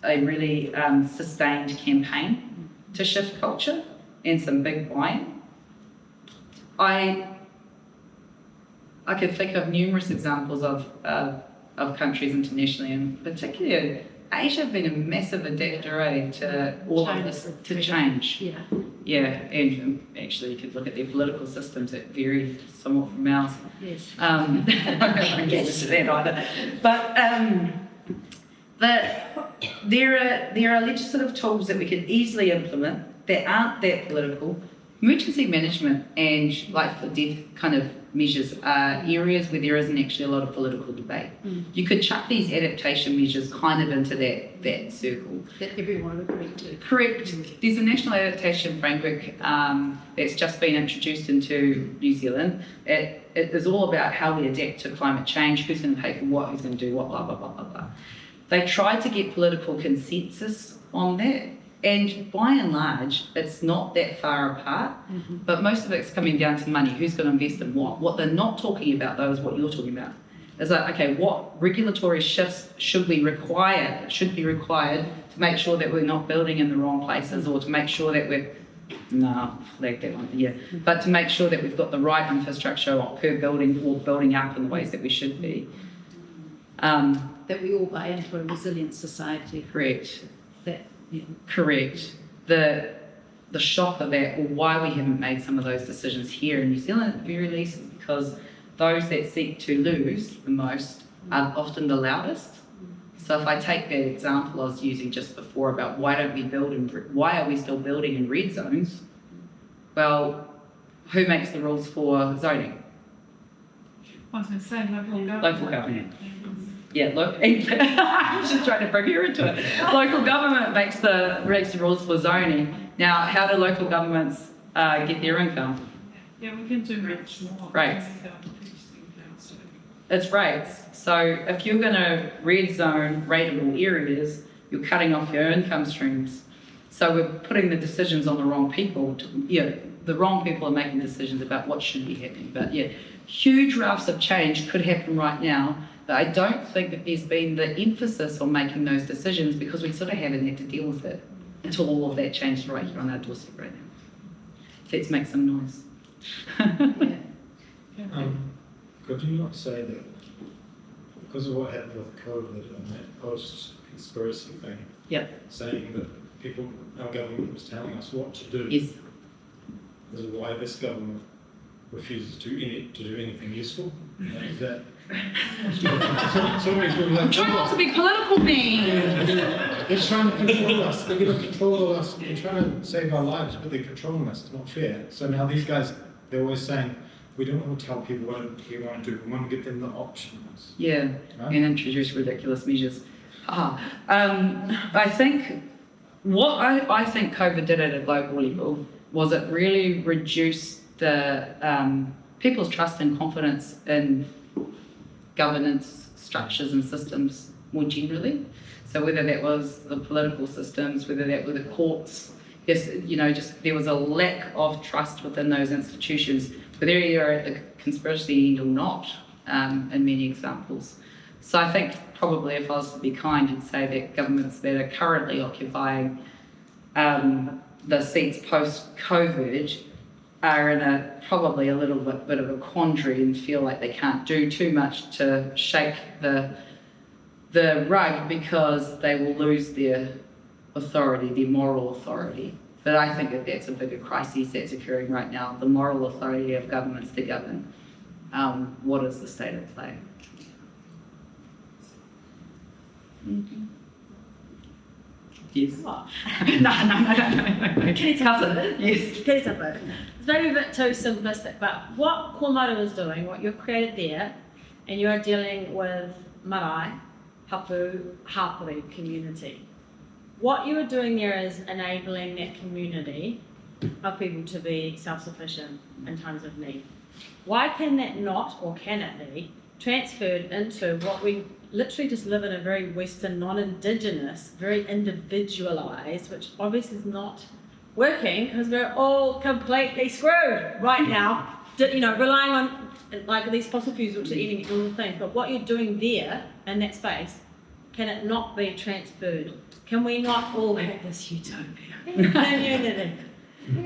a really sustained campaign to shift culture and some big buy-in. I can think of numerous examples of countries internationally, and particularly Asia have been a massive adapter to all of this, to change. Yeah, and actually you could look at their political systems that vary somewhat from ours. Yes. I won't get into that either. But there are legislative tools that we can easily implement that aren't that political. Emergency management and life or death kind of measures are areas where there isn't actually a lot of political debate. You could chuck these adaptation measures kind of into that circle. That everyone agreed to. Correct. There's a national adaptation framework that's just been introduced into New Zealand. It is all about how we adapt to climate change, who's going to pay for what, who's going to do what, blah, blah, blah, blah, blah. They tried to get political consensus on that. And by and large, it's not that far apart, but most of it's coming down to money. Who's going to invest in what? What they're not talking about, though, is what you're talking about. It's like, okay, what regulatory shifts should be required to make sure that we're not building in the wrong places, or to make sure that flag that one, yeah. But to make sure that we've got the right infrastructure per building, or building up in the ways that we should be. That we all buy into a resilient society. Correct. Yeah. Correct. The shock of that, or why we haven't made some of those decisions here in New Zealand at the very least, is because those that seek to lose the most are often the loudest. So if I take that example I was using just before about why are we still building in red zones? Well, who makes the rules for zoning? I was going to say local government. Local government. Yeah, look, I'm just trying to bring you into it. Local government makes the rules for zoning. Now, how do local governments get their income? Yeah, we can do much more. Rates. It's rates. So if you're going to red zone rateable areas, you're cutting off your income streams. So we're putting the decisions on the wrong people. The wrong people are making decisions about what should be happening. But yeah, huge rafts of change could happen right now. But I don't think that there's been the emphasis on making those decisions, because we sort of haven't had to deal with it until all of that changed right here on our doorstep right now. Let's make some noise. Could you not say that because of what happened with COVID and that post-conspiracy thing, saying that our government was telling us what to do, Yes. this is why this government refuses to do anything useful? Is that Try not to be political, man. They're trying to control us. They're going to control us. They're trying to save our lives, but they're controlling us. It's not fair. So now these guys, they're always saying, we don't want to tell people what we want to do. We want to give them the options. Yeah, right? and introduce ridiculous measures. I think what I think COVID did at a global level was it really reduced the people's trust and confidence in governance structures and systems more generally. So whether that was the political systems, whether that were the courts, just there was a lack of trust within those institutions, whether you're at the conspiracy end or not, in many examples. So I think probably if I was to be kind, you'd say that governments that are currently occupying the seats post-COVID are in probably a little bit of a quandary and feel like they can't do too much to shake the rug because they will lose their authority, their moral authority. But I think that that's a bigger crisis that's occurring right now, the moral authority of governments to govern. What is the state of play? Mm-hmm. Yes. What? no. Kiritapu. Yes. Kiritapu. It's maybe a bit too simplistic, but what Kōmaru is doing, what you've created there, and you are dealing with marae, hapu, hapori community. What you are doing there is enabling that community of people to be self-sufficient in times of need. Why can that not, or can it be, transferred into what we literally just live in a very Western, non-Indigenous, very individualised, which obviously is not working because we're all completely screwed right now, you know, relying on like these fossil fuels which are eating all the things. But what you're doing there in that space, can it not be transferred? Can we not all have this utopia? Community.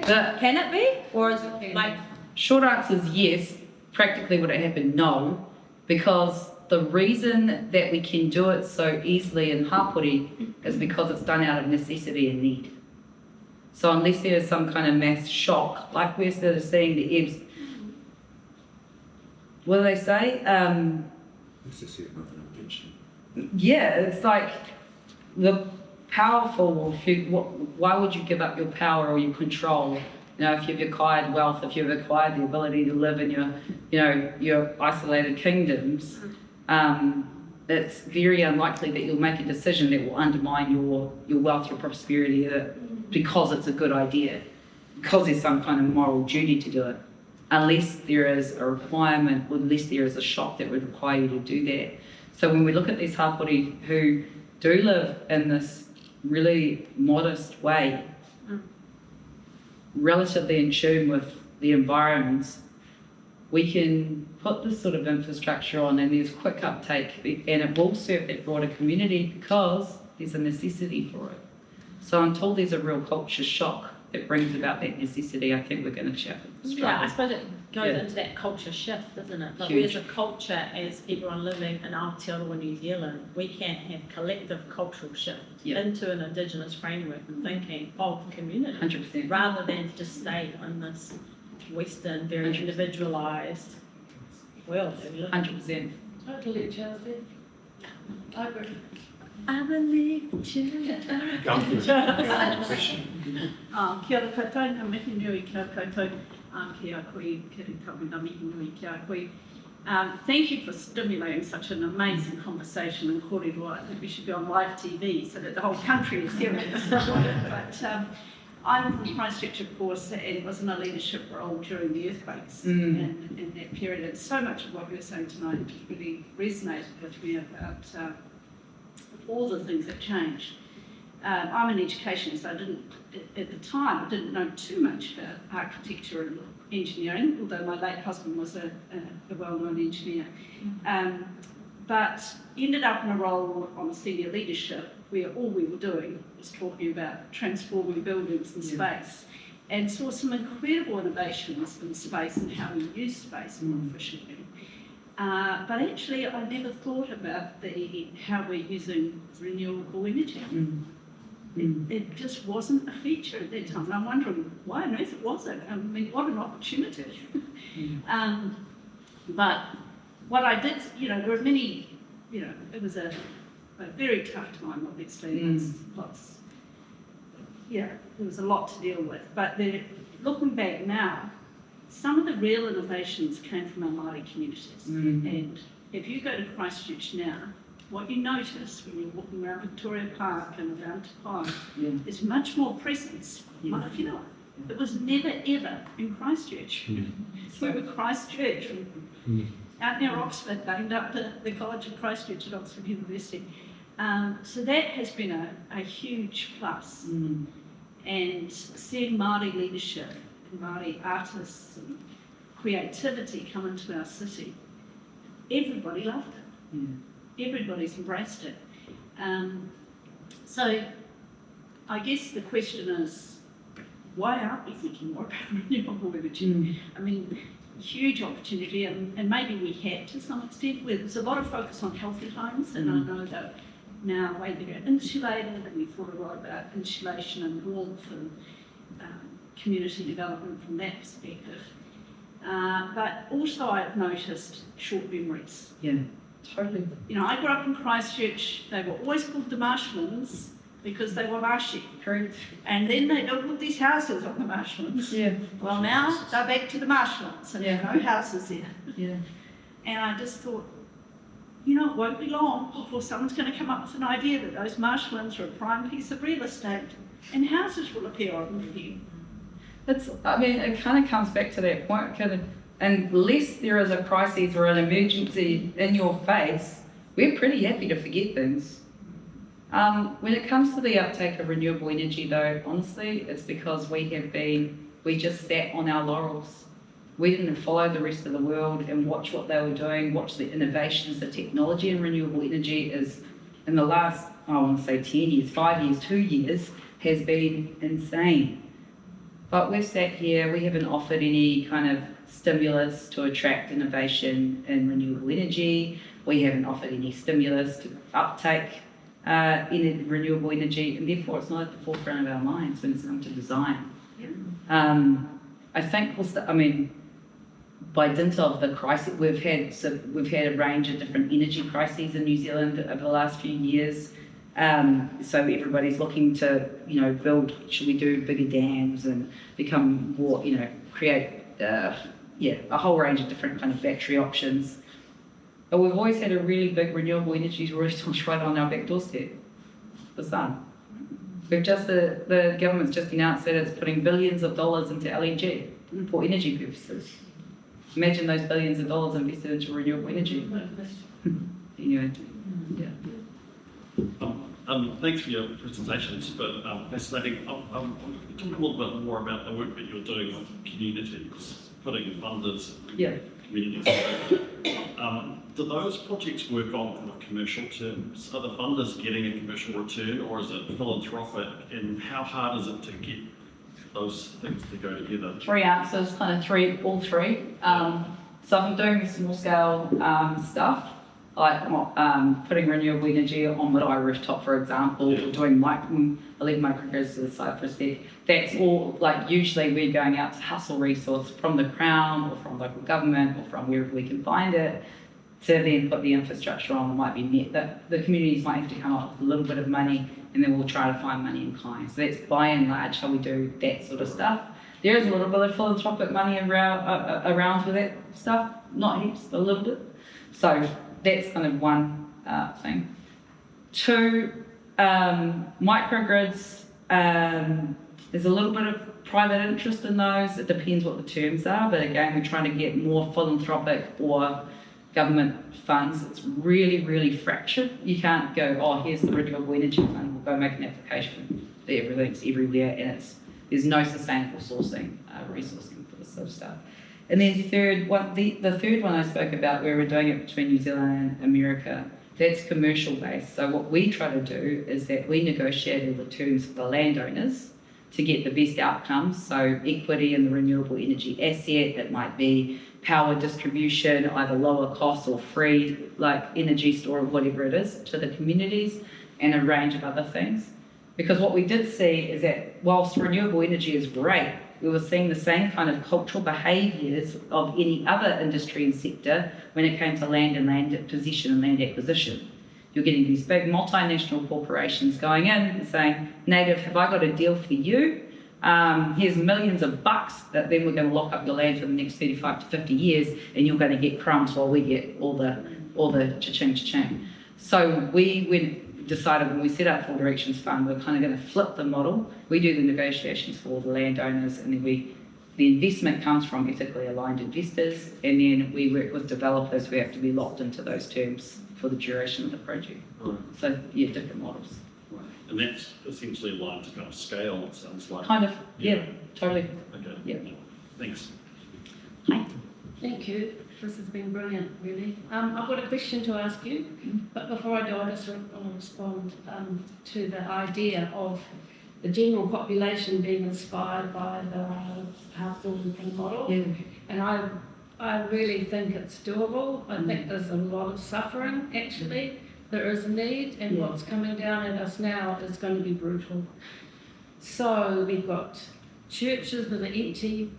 Can it be? Or is it like... Short answer is yes. Practically would it happen? No. Because the reason that we can do it so easily in hapori is because it's done out of necessity and need. So unless there is some kind of mass shock, like we're sort of seeing the ebbs, what do they say? Necessity of not intention. Yeah, it's like the powerful, why would you give up your power or your control? You know, if you've acquired wealth, if you've acquired the ability to live in your, you know, your isolated kingdoms, it's very unlikely that you'll make a decision that will undermine your wealth, your prosperity, because it's a good idea, because there's some kind of moral duty to do it, unless there is a requirement, or unless there is a shock that would require you to do that. So when we look at these hapori who do live in this really modest way, relatively in tune with the environments, we can put this sort of infrastructure on and there's quick uptake and it will serve that broader community because there's a necessity for it. So until there's a real culture shock that brings about that necessity, I think we're going to struggle. Yeah, I suppose it goes into that culture shift, doesn't it? But we as a culture, as everyone living in Aotearoa, New Zealand, we can have collective cultural shift into an Indigenous framework and thinking of community, 100%. rather than just stay in this Western, very 100%. Individualised world. 100%. Totally, Chelsea. I agree. I believe you. Kia ora koutou, ngā mihi nui kia koutou, kia koe, Kiritapu, ngā mihi nui kia koe. Thank you for stimulating such an amazing conversation in kōrero. I think we should be on live TV so that the whole country is hearing this. But I'm from Christchurch, of course, and was in a leadership role during the earthquakes and in that period. And so much of what we were saying tonight really resonated with me about all the things that changed. I'm in education, so I didn't, at the time, I didn't know too much about architecture and engineering, although my late husband was a well-known engineer. But ended up in a role on senior leadership where all we were doing was talking about transforming buildings and space, and saw some incredible innovations in space and how we use space more efficiently. But actually, I never thought about how we're using renewable energy. It just wasn't a feature at that time. And I'm wondering why on earth it wasn't. I mean, what an opportunity. But what I did, you know, there were many, you know, it was a very tough time, obviously. There was a lot to deal with. But looking back now, some of the real innovations came from our Māori communities. And if you go to Christchurch now, what you notice when you're walking around Victoria Park and around Te Pai is much more presence. You know, it was never ever in Christchurch. We were Christchurch, out near Oxford, named after the College of Christchurch at Oxford University. So that has been a huge plus. And seeing Māori leadership, Māori artists and creativity come into our city, everybody loved it. Everybody's embraced it. So I guess the question is, why aren't we thinking more about renewable energy? I mean, huge opportunity, and maybe we had to some extent, where there's a lot of focus on healthy homes, and I know that now the way they're insulated, and we thought a lot about insulation and warmth and community development from that perspective. But also I've noticed short memories. Yeah, totally. You know, I grew up in Christchurch, they were always called the marshlands because they were marshy. Correct. And then they built all these houses on the marshlands. Yeah. Well, now they're back to the marshlands and there are no houses there. Yeah. And I just thought, you know, it won't be long before someone's going to come up with an idea that those marshlands are a prime piece of real estate and houses will appear on the view. I mean, it kind of comes back to that point, unless there is a crisis or an emergency in your face, we're pretty happy to forget things. When it comes to the uptake of renewable energy though, honestly, it's because we just sat on our laurels. We didn't follow the rest of the world and watch what they were doing, watch the innovations, the technology in renewable energy is, in the last, I want to say 10 years, 5 years, 2 years, has been insane. But we've sat here, we haven't offered any kind of stimulus to attract innovation in renewable energy. We haven't offered any stimulus to uptake in renewable energy, and therefore it's not at the forefront of our minds when it's come to design. Yeah. I think by dint of the crisis, we've had a range of different energy crises in New Zealand over the last few years. So everybody's looking to, build, should we do bigger dams and become more, create, a whole range of different kind of battery options. But we've always had a really big renewable energy resource right on our back doorstep, the sun. The government's just announced that it's putting billions of dollars into LNG for energy purposes. Imagine those billions of dollars invested into renewable energy. Anyway, yeah. Thanks for your presentations, but fascinating. I'm talk a little bit more about the work that you're doing with communities, putting funders in communities. Do those projects work on kind of commercial terms? Are the funders getting a commercial return, or is it philanthropic? And how hard is it to get those things to go together? Three answers, all three. So I'm doing the small scale stuff, like putting renewable energy on my rooftop, for example, or doing I'll leave microgrids to the side for a sec. That's all, usually we're going out to hustle resource from the Crown or from local government or from wherever we can find it to then put the infrastructure on that might be met. The communities might have to come up with a little bit of money and then we'll try to find money in kind. So that's by and large how we do that sort of stuff. There is a little bit of philanthropic money around for that stuff, not heaps, but a little bit. So that's kind of one thing. Two, microgrids, there's a little bit of private interest in those. It depends what the terms are, but again, we're trying to get more philanthropic or government funds. It's really, really fractured. You can't go, here's the renewable energy fund, we'll go make an application. Everything's everywhere, and there's no sustainable sourcing, resourcing for this sort of stuff. And then the third one I spoke about, where we're doing it between New Zealand and America, that's commercial based. So what we try to do is that we negotiate all the terms for the landowners to get the best outcomes. So equity in the renewable energy asset, it might be power distribution, either lower cost or free, like energy store, whatever it is, to the communities, and a range of other things. Because what we did see is that whilst renewable energy is great, we were seeing the same kind of cultural behaviours of any other industry and sector when it came to land and land possession and land acquisition. You're getting these big multinational corporations going in and saying, Native, have I got a deal for you? Here's millions of bucks that then we're going to lock up your land for the next 35 to 50 years and you're going to get crumbs while we get all the cha-ching. So we decided when we set up Full Directions Fund, we're kind of going to flip the model. We do the negotiations for all the landowners, and then the investment comes from ethically aligned investors, and then we work with developers who have to be locked into those terms for the duration of the project. Right. So different models. Right. And that's essentially aligned to kind of scale, it sounds like. Kind of, totally. Okay. Yeah. Thanks. Hi. Thank you. This has been brilliant, really. I've got a question to ask you, but before I do, I just want to respond to the idea of the general population being inspired by the household model. Yeah. And I really think it's doable. I think there's a lot of suffering, actually. There is a need, and what's coming down at us now is going to be brutal. So we've got churches that are empty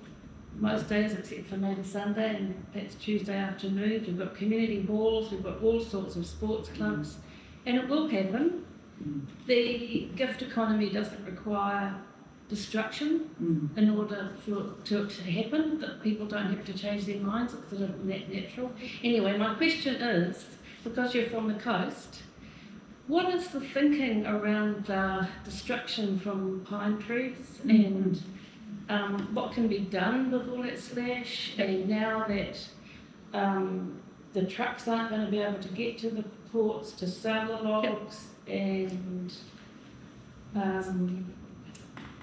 most days except for maybe Sunday, and that's Tuesday afternoon. We've got community halls, we've got all sorts of sports clubs, and it will happen. The gift economy doesn't require destruction in order for it to happen, that people don't have to change their minds, it's sort of natural. Anyway, my question is, because you're from the coast, what is the thinking around destruction from pine trees, and what can be done with all that slash, and now that the trucks aren't going to be able to get to the ports to sell the logs, and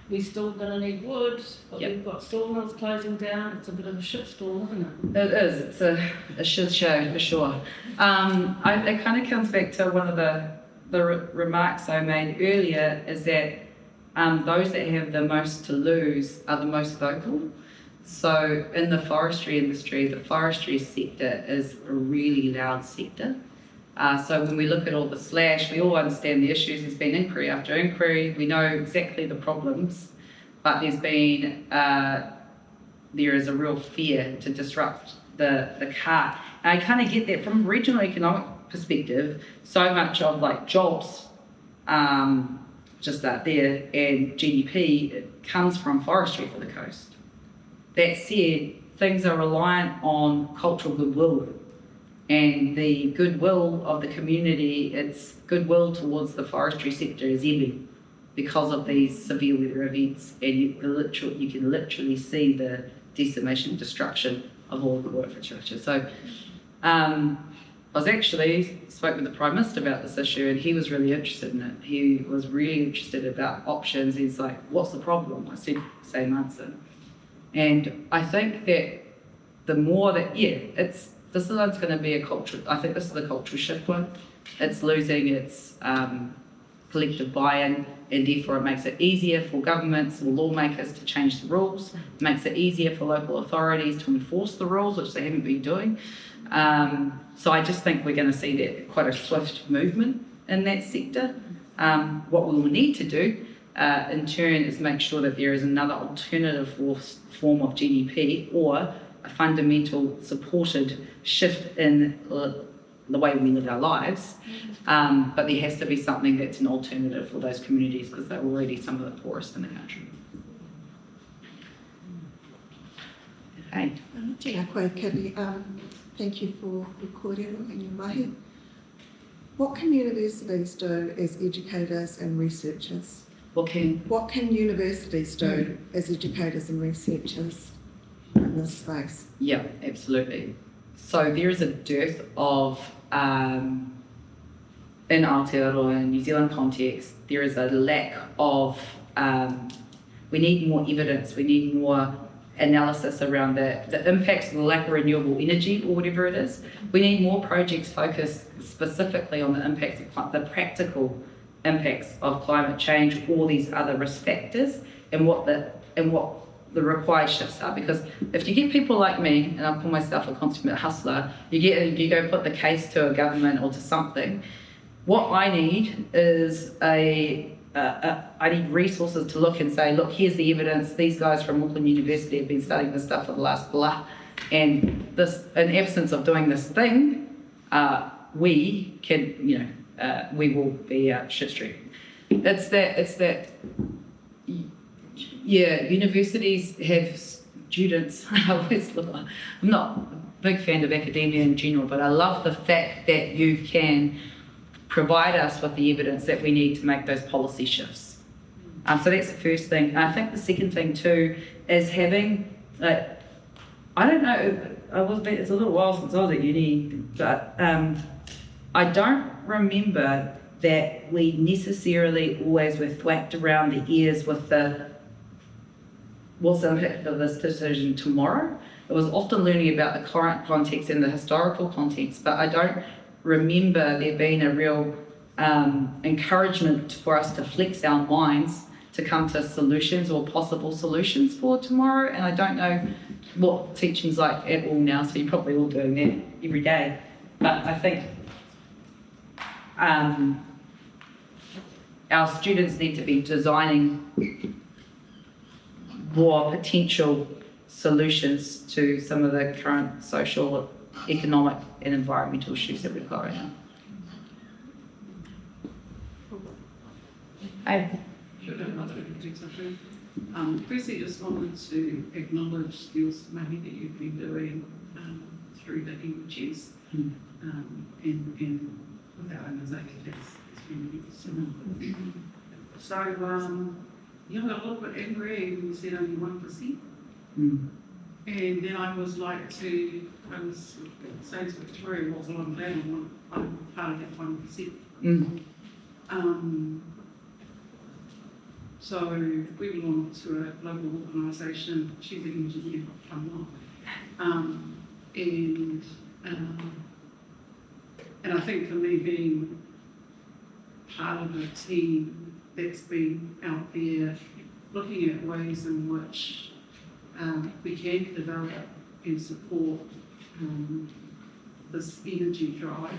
we're still going to need wood, but we've got sawmills closing down. It's a bit of a shitstorm, isn't it? It is. It's a shit show for sure. It kind of comes back to one of the remarks I made earlier, is that those that have the most to lose are the most vocal. So in the forestry industry, the forestry sector is a really loud sector. So when we look at all the slash, we all understand the issues. There's been inquiry after inquiry. We know exactly the problems, but there is a real fear to disrupt the cart. And I kind of get that from a regional economic perspective. So much of like jobs just out there, and GDP, it comes from forestry for the coast. That said, things are reliant on cultural goodwill, and the goodwill of the community, its goodwill towards the forestry sector is ebbing because of these severe weather events, and you can literally see the decimation and destruction of all the infrastructure. So I was actually spoke with the Prime Minister about this issue, and he was really interested in it. He was really interested about options. He's like, what's the problem? I said, same answer. And I think that the more that, this one's going to be a culture. I think this is a cultural shift one. It's losing its collective buy-in, and therefore it makes it easier for governments or lawmakers to change the rules. It makes it easier for local authorities to enforce the rules, which they haven't been doing. So I just think we're going to see that quite a swift movement in that sector. What we will need to do in turn is make sure that there is another alternative form of GDP, or a fundamental supported shift in the way we live our lives, but there has to be something that's an alternative for those communities, because they're already some of the poorest in the country. Hey. Tēnā koe, Kiri. Thank you for your kōrero and your mahi. What can universities do as educators and researchers? What can universities do as educators and researchers in this space? Yeah, absolutely. So there is a dearth of, in Aotearoa and New Zealand context, there is a lack of, we need more evidence, we need more analysis around the impacts of the lack of renewable energy or whatever it is. We need more projects focused specifically on the impacts of the practical impacts of climate change, all these other risk factors, and what the required shifts are. Because if you get people like me, and I'll call myself a consummate hustler, you go put the case to a government or to something. What I need is I need resources to look and say, look, here's the evidence. These guys from Auckland University have been studying this stuff for the last blah, and this, in absence of doing this thing, we will be shit street. It's that. Yeah, universities have students. I'm not a big fan of academia in general, but I love the fact that you can provide us with the evidence that we need to make those policy shifts. So that's the first thing. I think the second thing too is having, I don't know, it's a little while since I was at uni, but I don't remember that we necessarily always were thwacked around the ears with what's the impact of this decision tomorrow. It was often learning about the current context and the historical context, but I don't remember there being a real encouragement for us to flex our minds to come to solutions or possible solutions for tomorrow. And I don't know what teaching's like at all now, so you're probably all doing that every day. But I think our students need to be designing more potential solutions to some of the current social, economic and environmental issues that we've got right now. Firstly, just wanted to acknowledge the awesome mahi that you've been doing through the languages and with our organisation. It's been really so, I got a little bit angry when you said only 1%. And then I was saying to Victoria, well, I'm glad I'm part of that 1%. So we belong to a global organisation. She's an engineer, I'm not. And I think for me, being part of a team that's been out there looking at ways in which we can develop and support this energy drive,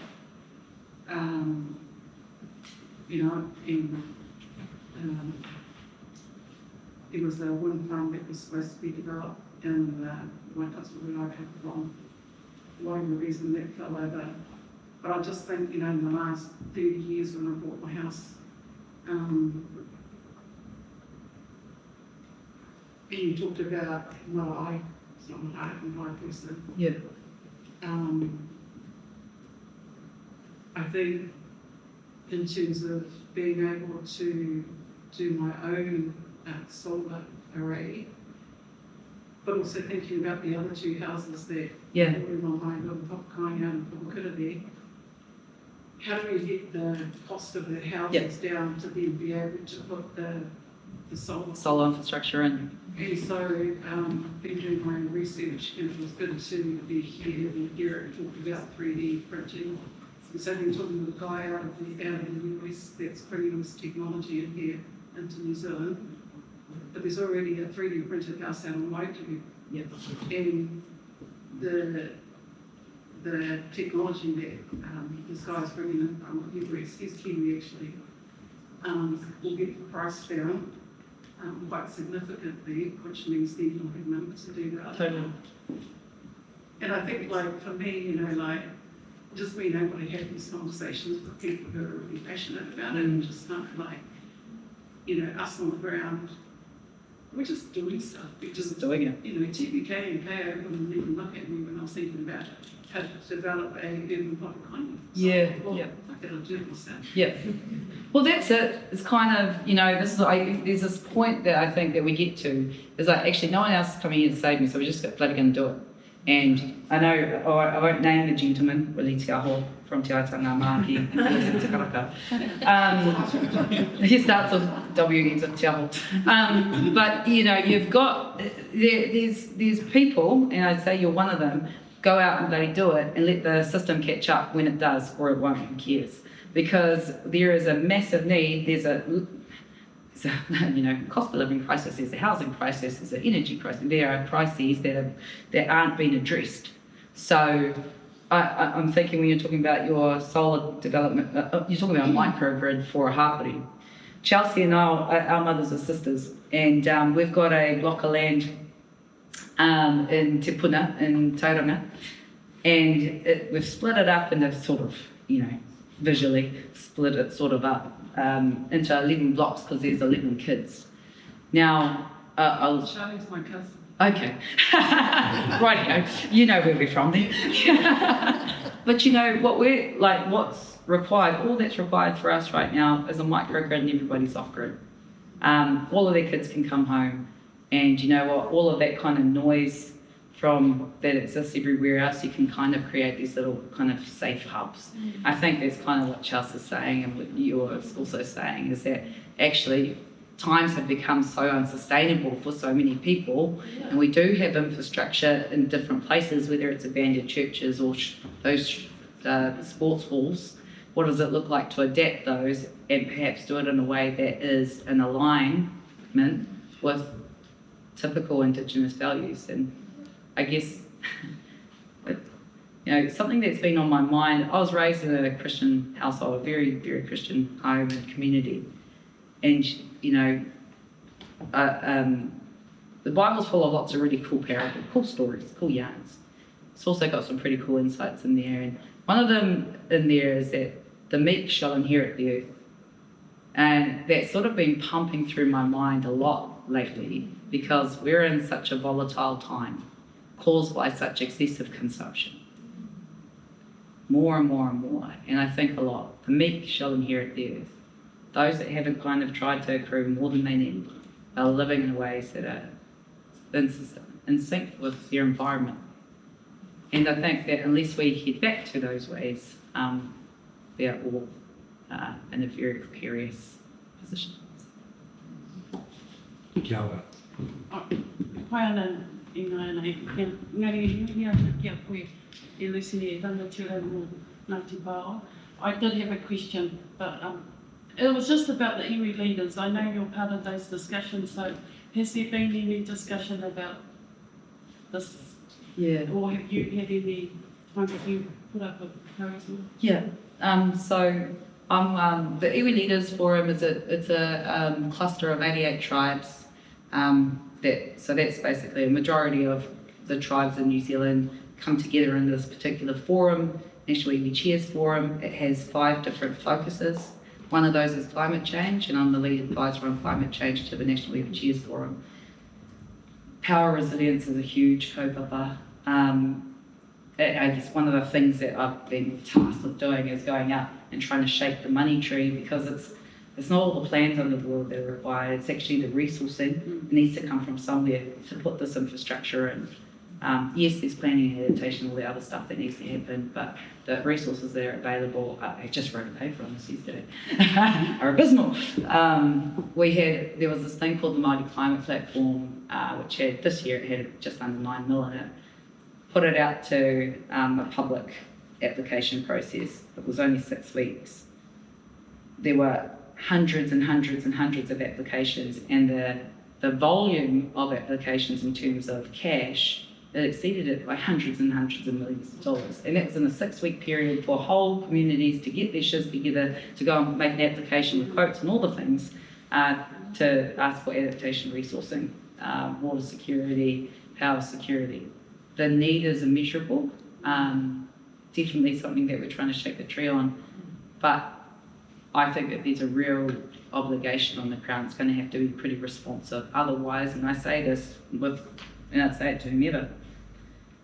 there was a wind farm that was supposed to be developed in Waikato where I come from. One reason that fell over. But I just think, in the last 30 years when I bought my house, and you talked about marae, it's not marae, I'm a Māori person. Yeah. I think in terms of being able to do my own solar array, but also thinking about the other two houses that were in my mind on Papakainga and Papakura, how do we get the cost of the houses down to then be able to put the solar infrastructure in? And so, been doing my own research, and it was good to be here and hear it talk about 3D printing. And so been talking to a guy out of the US that's bringing this technology in here into New Zealand. But there's already a 3D printed house out on Waikato. And the technology that this guy's bringing in from the US, he's Kiwi actually, will get the price down quite significantly, which means they don't have money to do that. Totally. And I think, for me, just being able to have these conversations with people who are really passionate about it, and just not us on the ground, we're just doing stuff. We're just doing it. TPK and KO wouldn't even look at me when I was thinking about how to develop a urban public economy. That'll do this stuff. Yeah. Well, that's it. It's kind of, there's this point that I think that we get to, is actually no one else is coming here to save me, so we're just bloody going to do it. And I know, I won't name the gentleman, Willie Te Aho, from Te Aitanga Māori, in Te Karaka. He starts with W, ends with Te Aho. But, you've got, there's people, and I'd say you're one of them, go out and bloody do it and let the system catch up when it does, or it won't, who cares? Because there is a massive need, there's a cost of living crisis, there's a housing crisis, there's an energy crisis, there are crises that aren't being addressed. So I'm thinking when you're talking about your solar development, you're talking about a microgrid for a hapori. Chelsea and our mothers are sisters, and we've got a block of land in Te Puna, in Tauranga, and we've split it up into sort of, visually split it sort of up into 11 blocks because there's 11 kids. Now, Charlie's my cousin. Okay. Rightio. You know where we're from then. But what's required, all that's required for us right now is a microgrid and everybody's off grid. All of their kids can come home, and all of that kind of noise from that exists everywhere else, you can kind of create these little kind of safe hubs. I think that's kind of what Chelsea's saying, and what you're also saying, is that actually times have become so unsustainable for so many people, and we do have infrastructure in different places, whether it's abandoned churches or those sports halls. What does it look like to adapt those and perhaps do it in a way that is in a line alignment with typical Indigenous values. And I guess, something that's been on my mind, I was raised in a Christian household, a very, very Christian home and community. And, the Bible's full of lots of really cool parables, cool stories, cool yarns. It's also got some pretty cool insights in there. And one of them in there is that the meek shall inherit the earth. And that's sort of been pumping through my mind a lot lately because we're in such a volatile time caused by such excessive consumption. More and more and more. And I think a lot. The meek shall inherit the earth. Those that haven't kind of tried to accrue more than they need are living in ways that are in sync with their environment. And I think that unless we head back to those ways, they're all in a very precarious position. Kia ora. Pai ana I ngāi, ngāri hea kia koe e Lucy e rangatira mō Ngāti Pāo. I did have a question, but it was just about the iwi leaders. I know you're part of those discussions, so has there been any discussion about this? Yeah. Or have you had any time that you put up a proposal? Yeah. So the Iwi Leaders Forum is a cluster of 88 tribes. So that's basically a majority of the tribes in New Zealand come together in this particular forum, National Iwi Chairs Forum. It has 5 different focuses. One of those is climate change, and I'm the lead advisor on climate change to the National Iwi Chairs Forum. Power resilience is a huge kaupapa. I guess one of the things that I've been tasked with doing is going out and trying to shake the money tree, because it's not all the plans under the world that are required, it's actually the resourcing. It needs to come from somewhere to put this infrastructure in. Yes, there's planning and adaptation, all the other stuff that needs to happen, but the resources that are available, I just wrote a paper on this yesterday, are abysmal. There was this thing called the Māori Climate Platform, which had, this year, it had just under 9 million in it. Put it out to a public application process. It was only 6 weeks. There were hundreds and hundreds and hundreds of applications, and the volume of applications in terms of cash, it exceeded it by hundreds and hundreds of millions of dollars. And that was in a 6-week period for whole communities to get their shiz together, to go and make an application with quotes and all the things, to ask for adaptation resourcing, water security, power security. The need is immeasurable, definitely something that we're trying to shake the tree on, but I think that there's a real obligation on the Crown. It's going to have to be pretty responsive. Otherwise, and I say this and I'd say it to whomever,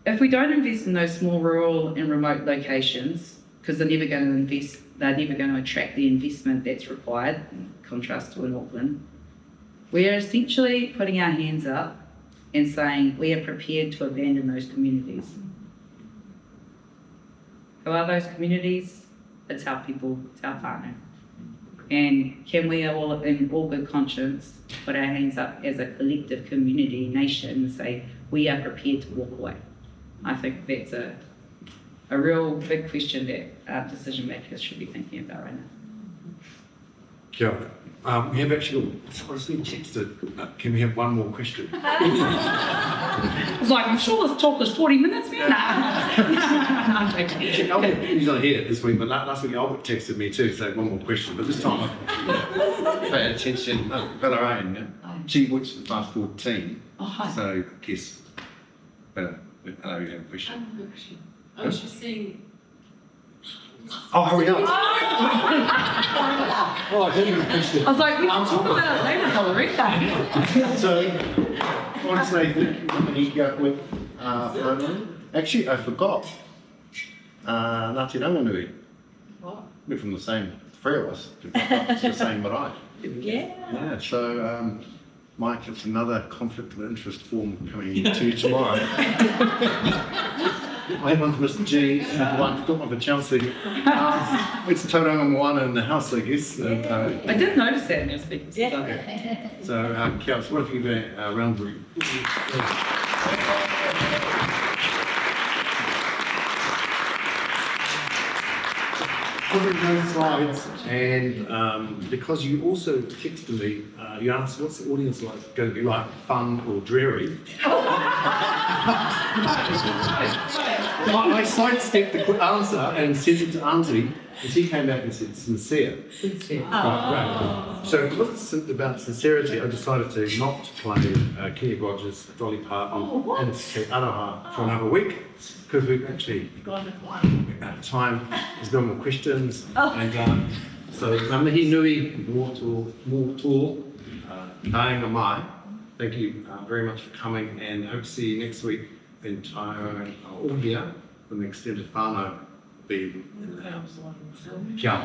if we don't invest in those small rural and remote locations, because they're never going to attract the investment that's required, in contrast to in Auckland, we are essentially putting our hands up and saying we are prepared to abandon those communities. Who are those communities? It's our people, it's our whānau. And can we all, in all good conscience, put our hands up as a collective community, nation, and say, we are prepared to walk away? I think that's a real big question that decision makers should be thinking about right now. Kia ora. We have actually got someone texted. Can we have one more question? I was like, I'm sure this talk was 40 minutes, man. I'm joking. Albert, he's not here this week, but last week Albert texted me too, so one more question. But this time I paid attention. Valerain, she works for the Fast Forward team. Oh, hi. So I guess, I know you have a question. I was just saying. Oh, hurry up. Oh, I didn't have a question. I was like, we can talk about it later, Hilary. So, I want to say thank you for the Ngāti Ranginui. Actually, I forgot. Ngāti Ranginui. What? We're from the same, 3 of us. It's the same marae. Yeah. Yeah, so Mike, it's another conflict of interest form coming into tomorrow. I have one for Mr. G and one for Chelsea. It's Tauranga Moana in the house, I guess. I did notice that in your speaking. Yeah. So, Kels, what have you been around group? put in those slides, and because you also texted me, you asked what's the audience like going to be like, fun or dreary? I sidestepped the quick answer and sent it to Auntie, and she came back and said sincere. Sincere. Right. So because it's about sincerity, I decided to not play Kenny Rogers, Dolly Parton, and Te Aroha for another week, because we've actually got time. There's no more questions. And so ngā mihi nui mō tō taenga mai. Thank you very much for coming, and hope to see you next week in Taio all here for the extended whānau be in the house. Kia.